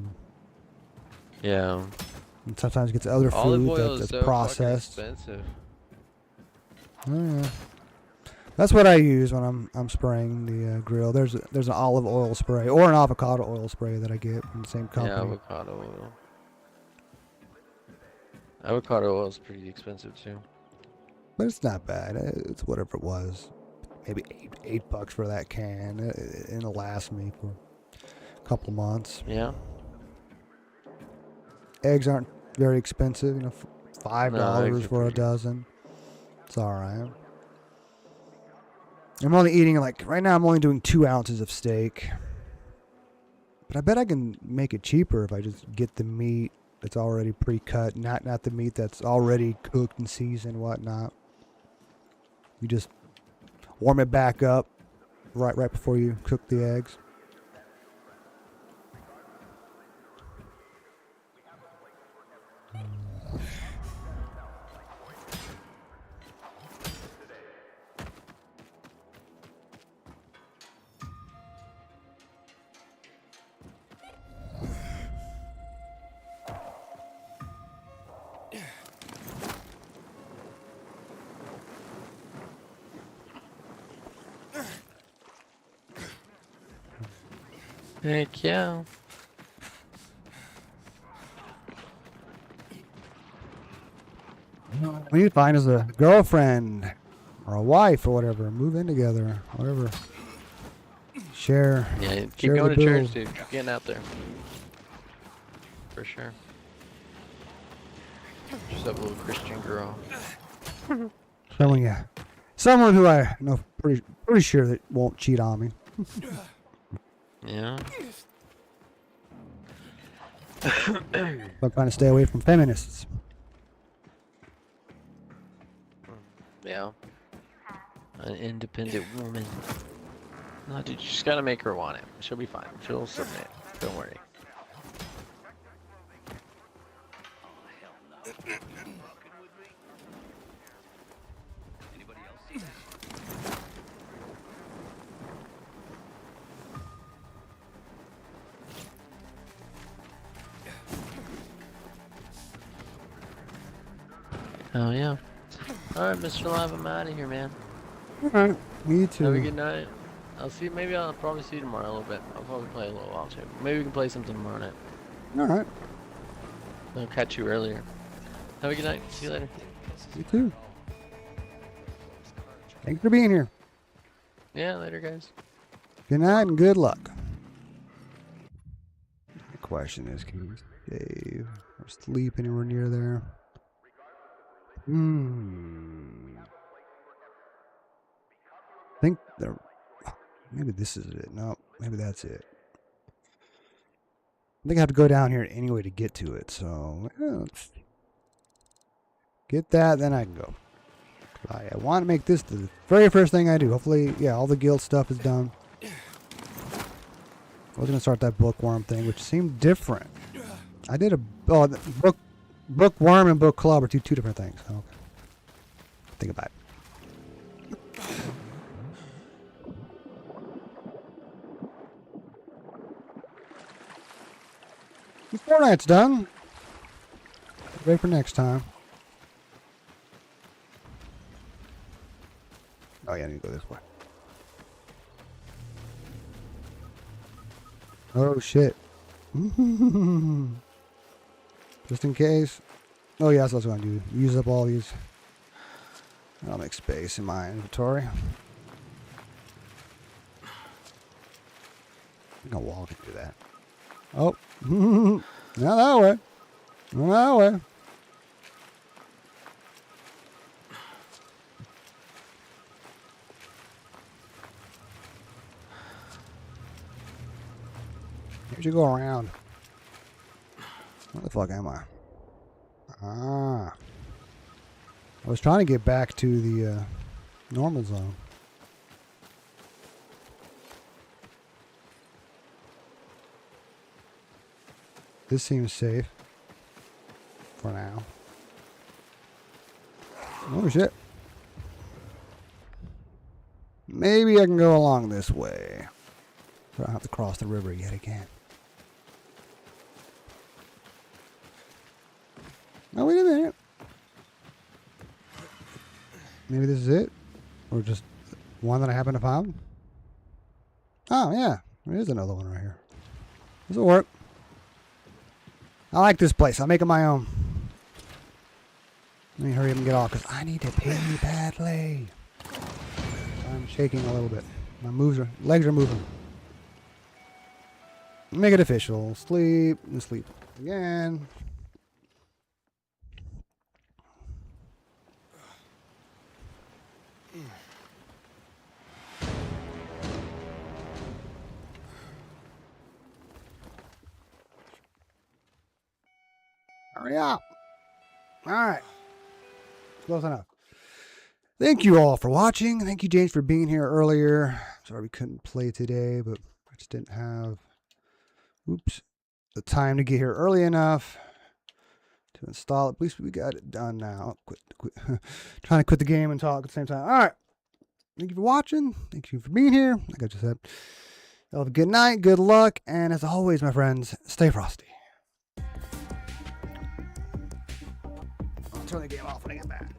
Yeah. And sometimes gets other Olive food oil that's is so processed. expensive. That's what I use when I'm spraying the grill. There's an olive oil spray or an avocado oil spray that I get from the same company. Yeah, avocado oil. Avocado oil is pretty expensive too. But it's not bad. It's whatever it was. Maybe $8 for that can. It'll last me for a couple of months. Yeah. Eggs aren't very expensive. $5 for a pretty. dozen. It's all right. I'm only eating right now. I'm only doing 2 ounces of steak. But I bet I can make it cheaper if I just get the meat that's already pre-cut, not the meat that's already cooked and seasoned and whatnot. You just warm it back up right before you cook the eggs. Heck yeah. We need to find us a girlfriend or a wife or whatever. Move in together, whatever. Share. Yeah, keep share going the to bills. church, dude. Keep getting out there. For sure. Just that little Christian girl. Someone who I know pretty sure that won't cheat on me. Yeah. I'm trying to stay away from feminists. Yeah. An independent woman. No, dude, you just gotta make her want it. She'll be fine. She'll submit. Don't worry. Oh yeah. Alright, Mr. Live, I'm out of here, man. Alright, me too. Have a good night. I'll probably see you tomorrow a little bit. I'll probably play a little while too. Maybe we can play something tomorrow night. Alright. I'll catch you earlier. Have a good night. See you later. You too. Thanks for being here. Yeah, later guys. Good night and good luck. question is, can we save or sleep anywhere near there? I think there. Maybe this is it. No, maybe that's it. I think I have to go down here anyway to get to it. So let's get that, then I can go. I want to make this the very first thing I do. Hopefully, yeah, all the guild stuff is done. I was gonna start that bookworm thing, which seemed different. I did bookworm and book club are two different things. Okay. Think about it. Fortnite's done. Ready for next time. Oh yeah, I need to go this way. Oh shit. Just in case. Oh yeah, that's what I was going to do. Use up all these. I'll make space in my inventory. I'm going to walk into that. Oh. Not that way. Not that way. Here you go around. Where the fuck am I? Ah. I was trying to get back to the normal zone. This seems safe. For now. Oh shit. Maybe I can go along this way. So I don't have to cross the river yet again. Oh, wait a minute. Maybe this is it? Or just one that I happen to find? Oh, yeah. There's another one right here. This will work. I like this place. I'll make it my own. Let me hurry up and get off because I need to pee badly. I'm shaking a little bit. My legs are moving. Make it official. Sleep and sleep again. Hurry up. All right. Close enough. Thank you all for watching. Thank you, James, for being here earlier. Sorry we couldn't play today, but I just didn't have the time to get here early enough to install it. At least we got it done now. Quit. Trying to quit the game and talk at the same time. All right. Thank you for watching. Thank you for being here. Like I just said, have a good night, good luck, and as always, my friends, stay frosty. I'll turn the game off when I get back.